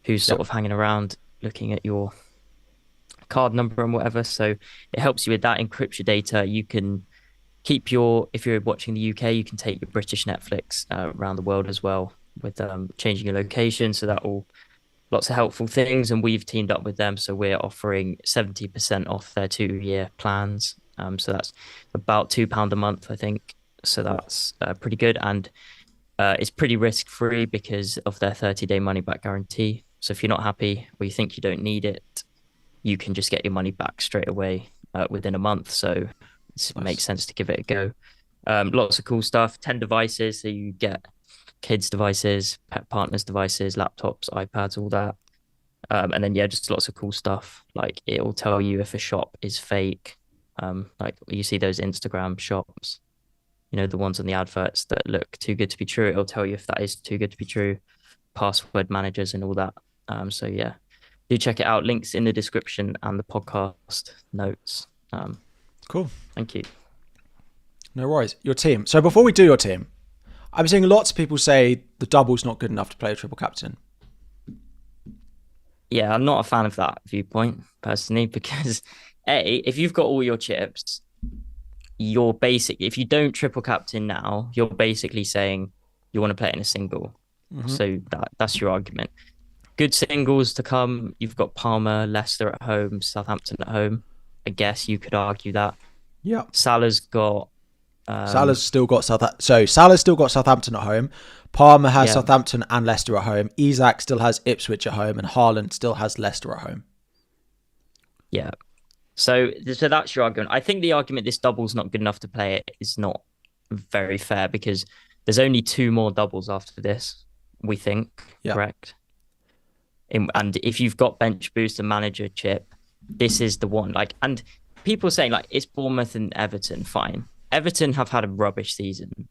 who's sort of hanging around looking at your card number and whatever. So it helps you with that, encrypts your data. You can keep if you're watching the UK, you can take your British Netflix around the world as well with changing your location. So that all lots of helpful things. And we've teamed up with them. So we're offering 70% off their 2-year plans. So that's about £2 a month, I think. So that's pretty good. And it's pretty risk-free because of their 30-day money-back guarantee. So if you're not happy or you think you don't need it, you can just get your money back straight away within a month. So it makes sense to give it a go. Lots of cool stuff. 10 devices. So you get kids' devices, pet partners' devices, laptops, iPads, all that. And then, just lots of cool stuff. Like it will tell you if a shop is fake. Like you see those Instagram shops, the ones on the adverts that look too good to be true. It'll tell you if that is too good to be true, password managers and all that. So yeah, Do check it out. Links in the description and the podcast notes. Cool. Thank you. No worries. Your team. So before we do your team, I'm seeing lots of people say the double's not good enough to play a triple captain. Yeah, I'm not a fan of that viewpoint personally because if you've got all your chips, if you don't triple captain now, you're basically saying you want to play it in a single. Mm-hmm. So that's your argument. Good singles to come. You've got Palmer, Leicester at home, Southampton at home. I guess you could argue that. Yeah. Salah's got. Salah's still got Southampton at home. Palmer has Southampton and Leicester at home. Isak still has Ipswich at home, and Haaland still has Leicester at home. Yeah. So that's your argument. I think the argument this double's not good enough to play it is not very fair because there's only 2 more doubles after this, we think, correct? And if you've got bench boost and manager chip, this is the one. And people saying it's Bournemouth and Everton, fine. Everton have had a rubbish season.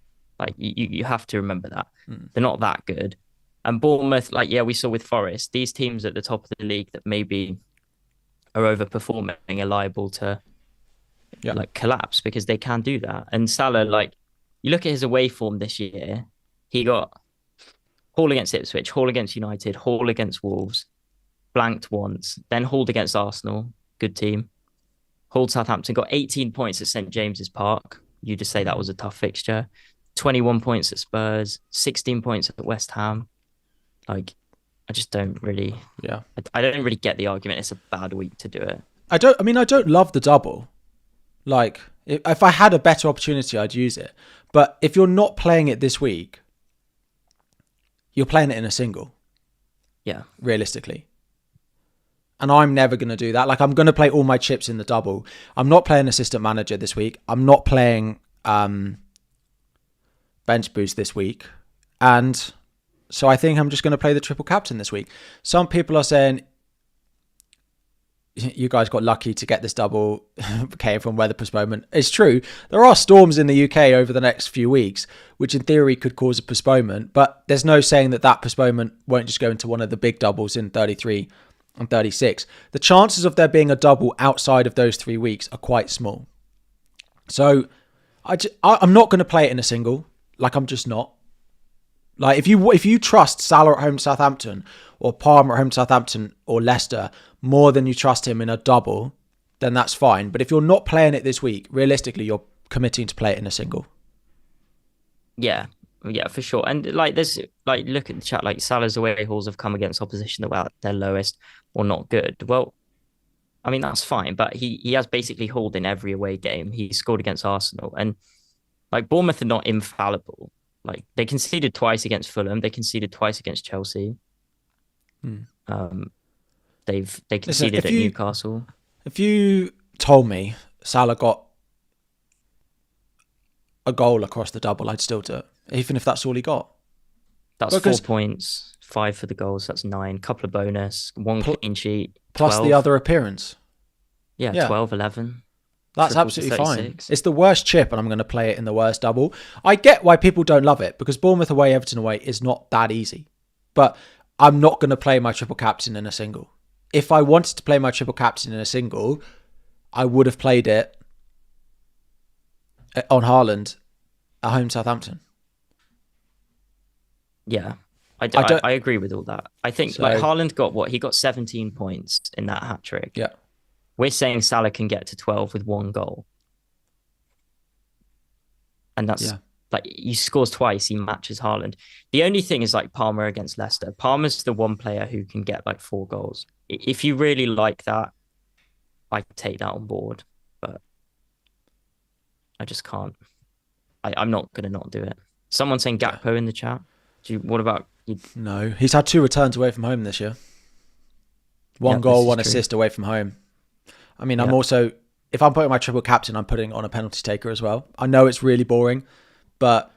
You have to remember that. They're not that good. And Bournemouth, we saw with Forest, these teams at the top of the league that maybe are overperforming are liable to collapse because they can do that. And Salah, you look at his away form this year, he got haul against Ipswich, haul against United, haul against Wolves, blanked once, then hauled against Arsenal, good team. Hauled Southampton, got 18 points at St James's Park. You just say that was a tough fixture. 21 points at Spurs, 16 points at West Ham. I just don't really. Yeah. I don't really get the argument. It's a bad week to do it. I don't love the double. If I had a better opportunity, I'd use it. But if you're not playing it this week, you're playing it in a single. Yeah. Realistically. And I'm never going to do that. I'm going to play all my chips in the double. I'm not playing assistant manager this week. I'm not playing bench boost this week. And so I think I'm just going to play the triple captain this week. Some people are saying, you guys got lucky to get this double, came from weather postponement. It's true. There are storms in the UK over the next few weeks, which in theory could cause a postponement. But there's no saying that postponement won't just go into one of the big doubles in 33 and 36. The chances of there being a double outside of those 3 weeks are quite small. So I'm not going to play it in a single. I'm just not. If you trust Salah at home to Southampton or Palmer at home to Southampton or Leicester more than you trust him in a double, then that's fine. But if you're not playing it this week, realistically, you're committing to play it in a single. Yeah, for sure. And there's look at the chat. Salah's away hauls have come against opposition that were at their lowest or not good. Well, I mean that's fine, but he has basically hauled in every away game. He scored against Arsenal, and Bournemouth are not infallible. They conceded twice against Fulham. They conceded twice against Chelsea. They conceded at Newcastle. If you told me Salah got a goal across the double, I'd still do it, even if that's all he got. That's 4 points, 5 for the goals. That's 9. Couple of bonus, 1 clean sheet, 12. Plus the other appearance. Yeah, 12, 11. That's absolutely fine. It's the worst chip, and I'm going to play it in the worst double. I get why people don't love it, because Bournemouth away, Everton away is not that easy. But I'm not going to play my triple captain in a single. If I wanted to play my triple captain in a single, I would have played it on Haaland at home Southampton. Yeah, I agree with all that. I think Haaland got what? He got 17 points in that hat-trick. Yeah. We're saying Salah can get to 12 with 1 goal. And that's he scores twice, he matches Haaland. The only thing is Palmer against Leicester. Palmer's the one player who can get 4 goals. If you really like that, I could take that on board. But I just can't. I'm not going to not do it. Someone saying Gakpo in the chat. What about you? No, he's had 2 returns away from home this year. 1 goal, 1 assist away from home. I mean, I'm also, if I'm putting my triple captain, I'm putting on a penalty taker as well. I know it's really boring, but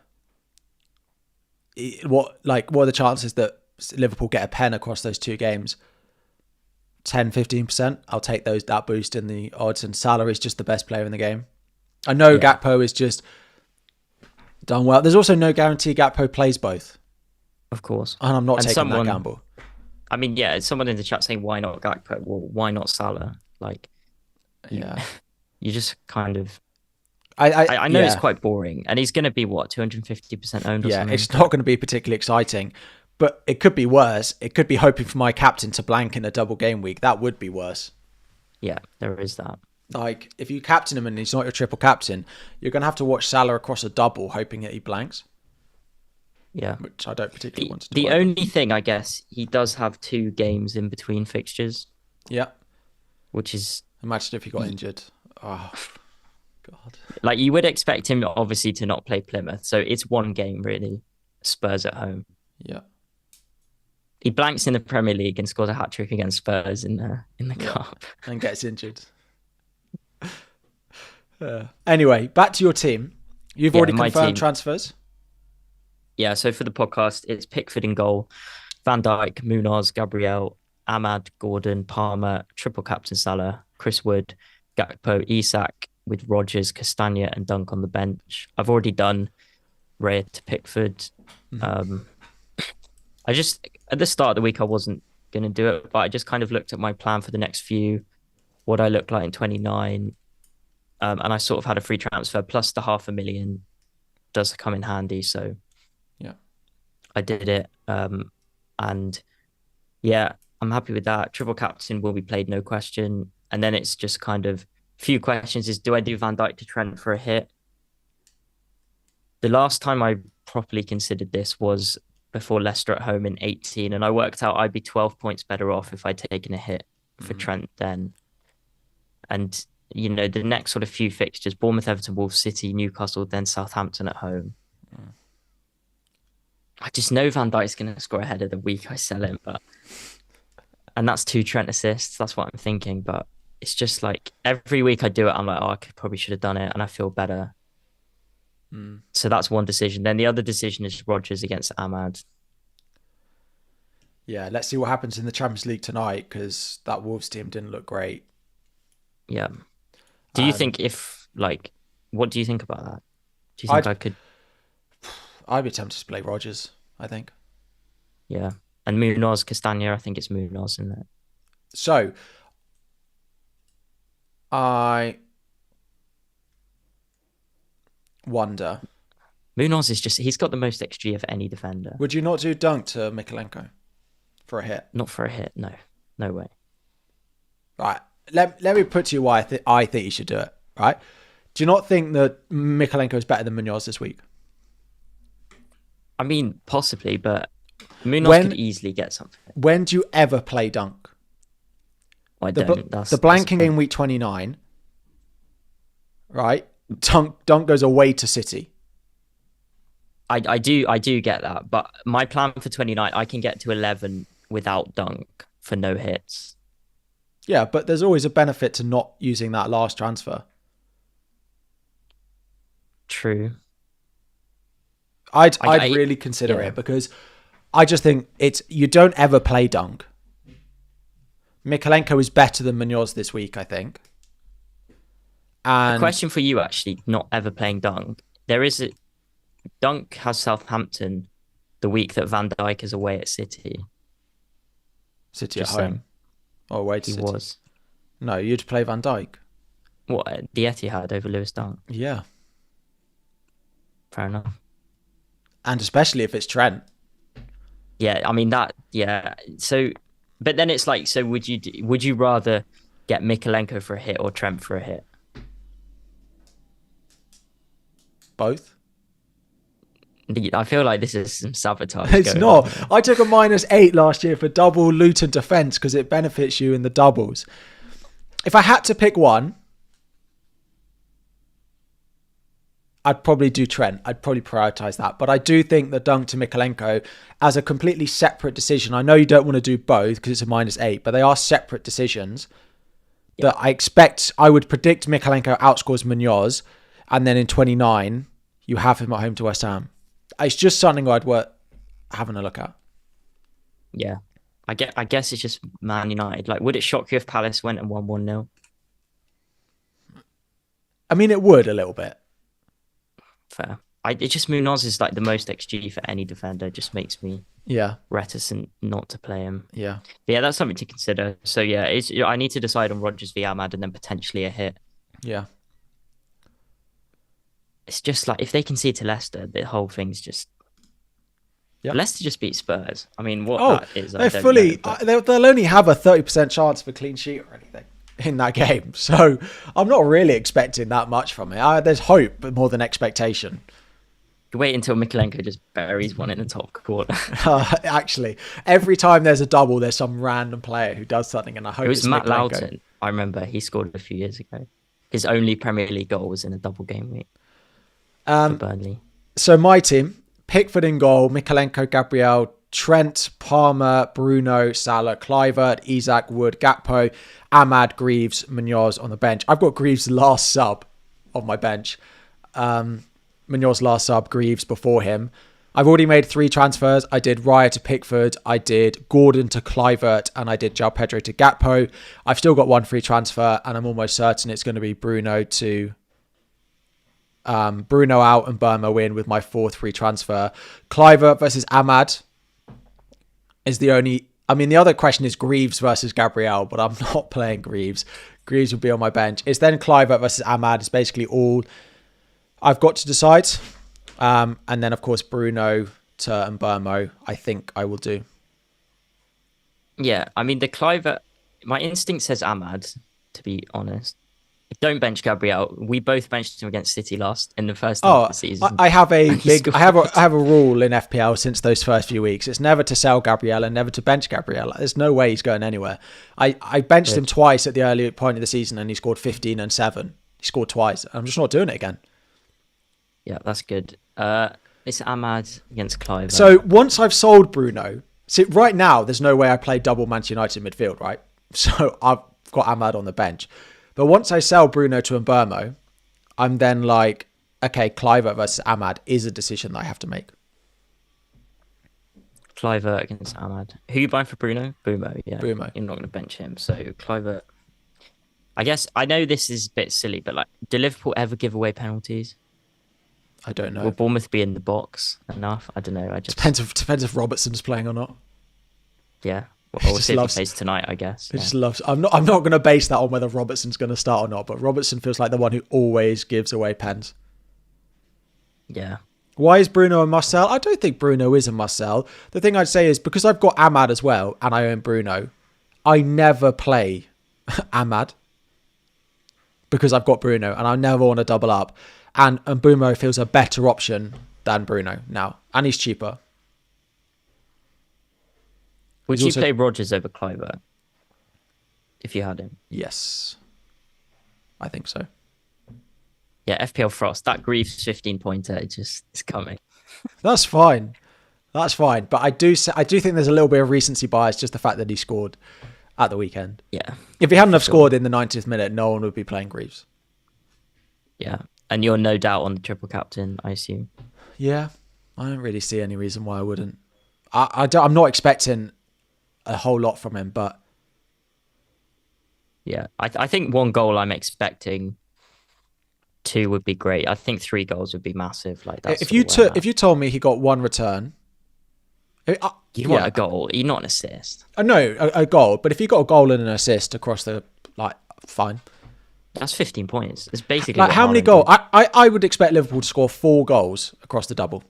what are the chances that Liverpool get a pen across those 2 games? 10, 15%. I'll take that boost in the odds, and Salah is just the best player in the game. I know Gakpo is just done well. There's also no guarantee Gakpo plays both. Of course. And I'm not taking that gamble. I mean, yeah, someone in the chat saying why not Gakpo? Well, why not Salah? Like you, Yeah. you just kind of. I know it's Yeah. quite boring, and he's going to be what 250% owned or Yeah. something. It's not going to be particularly exciting, but it could be worse. It could be hoping for my captain to blank in a double game week. That would be worse. Yeah, there is that. Like, if you captain him and he's not your triple captain, you're going to have to watch Salah across a double hoping that he blanks, Yeah. which I don't particularly The want to do the either. only thing I guess he does have 2 games in between fixtures, Yeah. which is Imagine if he got injured. Oh, God. like you would expect him obviously to not play Plymouth, so it's 1 game really. Spurs at home. Yeah. He blanks in the Premier League and scores a hat trick against Spurs in the cup. And gets injured. Anyway, back to your team. You've Yeah, already my confirmed team. transfers. Yeah, so for the podcast, it's Pickford in goal, Van Dijk, Munoz, Gabriel, Ahmad, Gordon, Palmer, triple captain Salah, Chris Wood, Gakpo, Isak with Rogers, Castagna, and Dunk on the bench. I've already done Raya to Pickford. I just at the start of the week I wasn't gonna do it, but I just kind of looked at my plan for the next few, what I look like in 29, and I sort of had a free transfer plus the 500,000 does come in handy, so Yeah. I did it. And yeah, I'm happy with that. Triple captain will be played, no question. And then it's just kind of few questions is do I do Van Dijk to Trent for a hit? The last time I properly considered this was before Leicester at home in 18, and I worked out I'd be 12 points better off if I'd taken a hit for Trent then. And the next sort of few fixtures, Bournemouth, Everton, Wolves, City, Newcastle, then Southampton at home. I just know Van Dijk's going to score ahead of the week I sell him, and that's 2 Trent assists. That's what I'm thinking. But it's just like every week I do it, I'm like, oh, probably should have done it, and I feel better. So that's one decision. Then the other decision is Rogers against Ahmad. Yeah, let's see what happens in the Champions League tonight because that Wolves team didn't look great. Yeah. Do you think what do you think about that? Do you think I could? I'd be tempted to play Rogers, I think. Yeah. And Munoz, Castagna, I think it's Munoz, isn't it? So, I wonder. Munoz is he's got the most XG of any defender. Would you not do Dunk to Mykolenko for a hit? Not for a hit, no. No way. Right. Let me put to you why I think you should do it, right? Do you not think that Mykolenko is better than Munoz this week? I mean, possibly, but Munoz could easily get something. When do you ever play Dunk? I don't. The blanking in week 29, right? Dunk goes away to City. I do get that, but my plan for 29, I can get to 11 without Dunk for no hits. Yeah, but there's always a benefit to not using that last transfer. True. I'd really consider it because I just think you don't ever play Dunk. Mykolenko is better than Munoz this week, I think. And a question for you, actually, not ever playing Dunk. Dunk has Southampton the week that Van Dijk is away at City. City at home. Or away to City. He was. No, you'd play Van Dijk. What, the Etihad over Lewis Dunk? Yeah. Fair enough. And especially if it's Trent. Yeah, I mean that. Yeah. So, but then it's like, so would you rather get Mykolenko for a hit or Trent for a hit? Both. I feel like this is some sabotage. It's not. I took a -8 last year for double Luton defense because it benefits you in the doubles. If I had to pick one, I'd probably do Trent. I'd probably prioritize that. But I do think the Dunk to Mykolenko as a completely separate decision. I know you don't want to do both because it's a -8, but they are separate decisions that I would predict Mykolenko outscores Munoz, and then in 29, you have him at home to West Ham. It's just something I'd worth having a look at. Yeah. I guess it's just Man United. Like, would it shock you if Palace went and won 1-0? I mean, it would a little bit. Fair. it just Munoz is like the most XG for any defender. It just makes me Yeah, reticent not to play him. yeah, But yeah, that's something to consider. So yeah, I need to decide on Rodgers v Ahmad and then potentially a hit. yeah. It's just like if they concede to Leicester, the whole thing's just. Yep. Leicester just beat Spurs. I mean, what Oh, that is, they're fully. They'll only have a 30% chance for clean sheet or anything in that game. So I'm not really expecting that much from it. There's hope, but more than expectation. Wait until Mikalenko just buries one in the top corner. Actually, every time there's a double, there's some random player who does something, and I hope It was it's Matt Mikalenko. Loughton. I remember he scored a few years ago. His only Premier League goal was in a double game week for Burnley. So my team: Pickford in goal, Mikalenko, Gabriel, Trent, Palmer, Bruno, Salah, Kluivert, Isak, Wood, Gakpo, Ahmad, Greaves, Munoz on the bench. I've got Greaves' last sub on my bench. Munoz last sub, Greaves before him. I've already made 3 transfers. I did Raya to Pickford, I did Gordon to Kluivert, and I did João Pedro to Gakpo. I've still got 1 free transfer, and I'm almost certain it's going to be Bruno to Bruno out and Burma in with my 4th free transfer. Kluivert versus Ahmad is the only. I mean, the other question is Greaves versus Gabriel, but I'm not playing Greaves. Greaves will be on my bench. It's then Kluivert versus Ahmad. It's basically all I've got to decide. And then, of course, Bruno to Mbermo, I think I will do. Yeah, I mean, the Kluivert, my instinct says Ahmad, to be honest. Don't bench Gabriel. We both benched him against City last in the first half of the season. I have a big. I have a rule in FPL since those first few weeks. It's never to sell Gabriel and never to bench Gabriel. There's no way he's going anywhere. I benched him twice at the early point of the season and he scored 15 and 7. He scored twice. I'm just not doing it again. Yeah, that's good. It's Ahmad against Kluivert. So once I've sold Bruno, see right now there's no way I play double Manchester United midfield, right? So I've got Ahmad on the bench. But once I sell Bruno to Mbermo, I'm then like, okay, Kluivert versus Ahmad is a decision that I have to make. Kluivert against Ahmad. Who you buying for Bruno? Bumo, yeah. Bumo. You're not going to bench him. So Kluivert. I guess, I know this is a bit silly, but like, do Liverpool ever give away penalties? I don't know. Will Bournemouth be in the box enough? I don't know. Depends if Robertson's playing or not. Yeah. Or see if he plays tonight, I guess. Just loves. I'm not going to base that on whether Robertson's going to start or not, but Robertson feels like the one who always gives away pens. Yeah. Why is Bruno a must sell? I don't think Bruno is a must sell. The thing I'd say is because I've got Ahmad as well and I own Bruno, I never play Ahmad because I've got Bruno and I never want to double up. And Mbumo feels a better option than Bruno now, and he's cheaper. Would you play Rodgers over Kluivert if you had him? Yes, I think so. Yeah, FPL Frost, that Greaves 15-pointer is coming. That's fine. But I do think there's a little bit of recency bias, just the fact that he scored at the weekend. Yeah. If he hadn't have scored in the 90th minute, no one would be playing Greaves. Yeah, and you're no doubt on the triple captain, I assume. Yeah, I don't really see any reason why I wouldn't. I'm not expecting a whole lot from him, but yeah, I think 1 goal I'm expecting. 2 would be great. I think 3 goals would be massive. Like that. If you told me he got 1 return, you want a goal, you're not an assist. No, a goal. But if you got a goal and an assist across the fine. That's 15 points. It's basically like how many goals? I would expect Liverpool to score 4 goals across the double.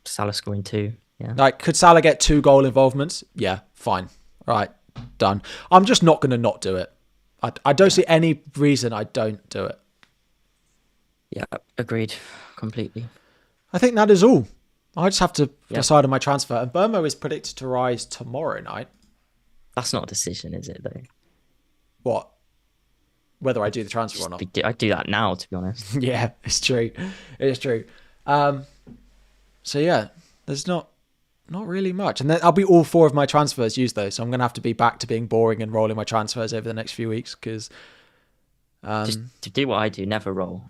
Salah scoring 2. Yeah. Like, could Salah get 2 goal involvements? Yeah, fine. Right, done. I'm just not going to not do it. I don't see any reason I don't do it. Yeah, agreed. Completely. I think that is all. I just have to decide on my transfer. And Burma is predicted to rise tomorrow night. That's not a decision, is it, though? What? Whether I do the transfer or not? I'd do that now, to be honest. Yeah, it's true. It's true. So, yeah, there's not really much. And then I'll be all 4 of my transfers used, though. So I'm going to have to be back to being boring and rolling my transfers over the next few weeks because... just to do what I do, never roll.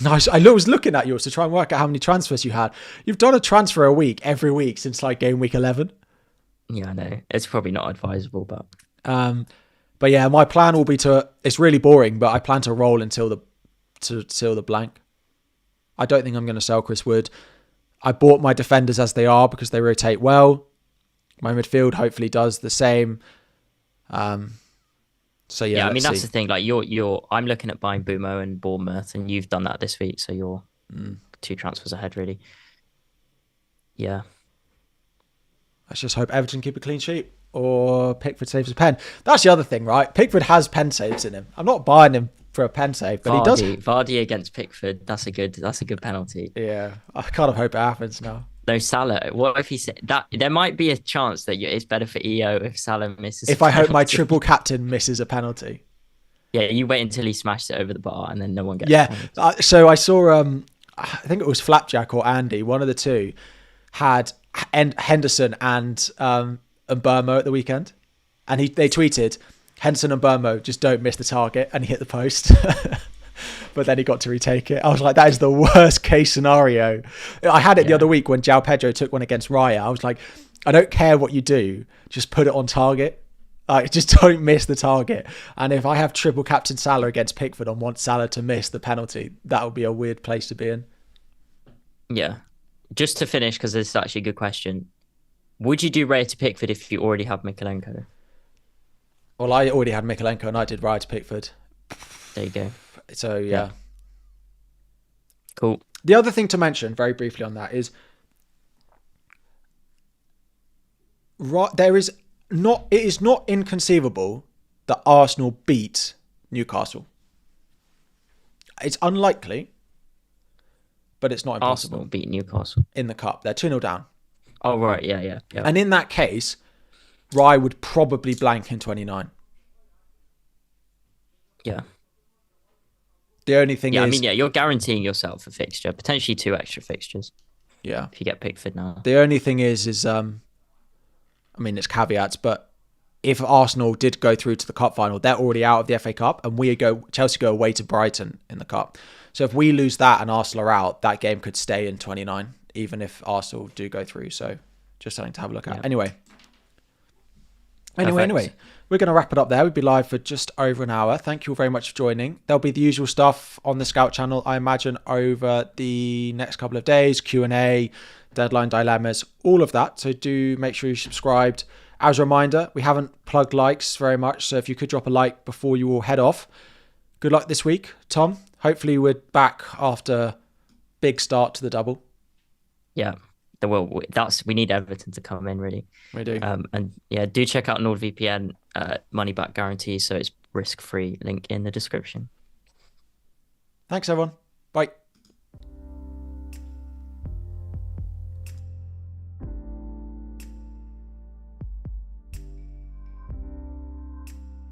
No, I was looking at yours to try and work out how many transfers you had. You've done a transfer a week every week since like game week 11. Yeah, I know. It's probably not advisable, but... But yeah, my plan will be to... It's really boring, but I plan to roll until the blank. I don't think I'm going to sell Chris Wood. I bought my defenders as they are because they rotate well. My midfield hopefully does the same. So yeah, I mean that's see. the thing. Like I'm looking at buying Bumo and Bournemouth, and you've done that this week, so you're 2 transfers ahead, really. Yeah. Let's just hope Everton keep a clean sheet or Pickford saves a pen. That's the other thing, right? Pickford has pen saves in him. I'm not buying him for a pen save, but he does. Vardy against Pickford. That's a good penalty. Yeah, I kind of hope it happens now. No, Salah. What if he said that? There might be a chance that it's better for EO if Salah misses. If I hope my triple captain misses a penalty. Yeah, you wait until he smashed it over the bar, and then no one gets. Yeah. So I saw. I think it was Flapjack or Andy. One of the two had Henderson and Burmo at the weekend, and they tweeted Henderson and Burmo just don't miss the target, and he hit the post. But then he got to retake it. I was like, that is the worst case scenario. I had it the other week when João Pedro took one against Raya. I was like, I don't care what you do, just put it on target. Just don't miss the target. And if I have triple captain Salah against Pickford and want Salah to miss the penalty, that would be a weird place to be in. Yeah. Just to finish, because this is actually a good question. Would you do Raya to Pickford if you already have Mykolenko? Well, I already had Mykolenko and I did Raya to Pickford. There you go. So, yeah. Cool. The other thing to mention, very briefly on that, is it is not inconceivable that Arsenal beat Newcastle. It's unlikely, but it's not impossible. Arsenal beat Newcastle in the cup. They're 2-0 down. Oh, right. Yeah. And in that case, Rye would probably blank in 29. Yeah. The only thing is... I mean, you're guaranteeing yourself a fixture, potentially 2 extra fixtures. Yeah. If you get Pickford now. The only thing is I mean, it's caveats, but if Arsenal did go through to the cup final, they're already out of the FA Cup, and Chelsea go away to Brighton in the cup. So if we lose that and Arsenal are out, that game could stay in 29, even if Arsenal do go through. So just something to have a look at. Anyway, we're going to wrap it up there. We'll be live for just over an hour. Thank you all very much for joining. There'll be the usual stuff on the Scout channel, I imagine, over the next couple of days. Q&A, deadline dilemmas, all of that. So do make sure you're subscribed. As a reminder, we haven't plugged likes very much. So if you could drop a like before you all head off. Good luck this week, Tom. Hopefully we're back after big start to the double. Yeah. We need Everton to come in, really. We do. And yeah, do check out NordVPN money back guarantee, so it's risk-free. Link in the description. Thanks, everyone. Bye.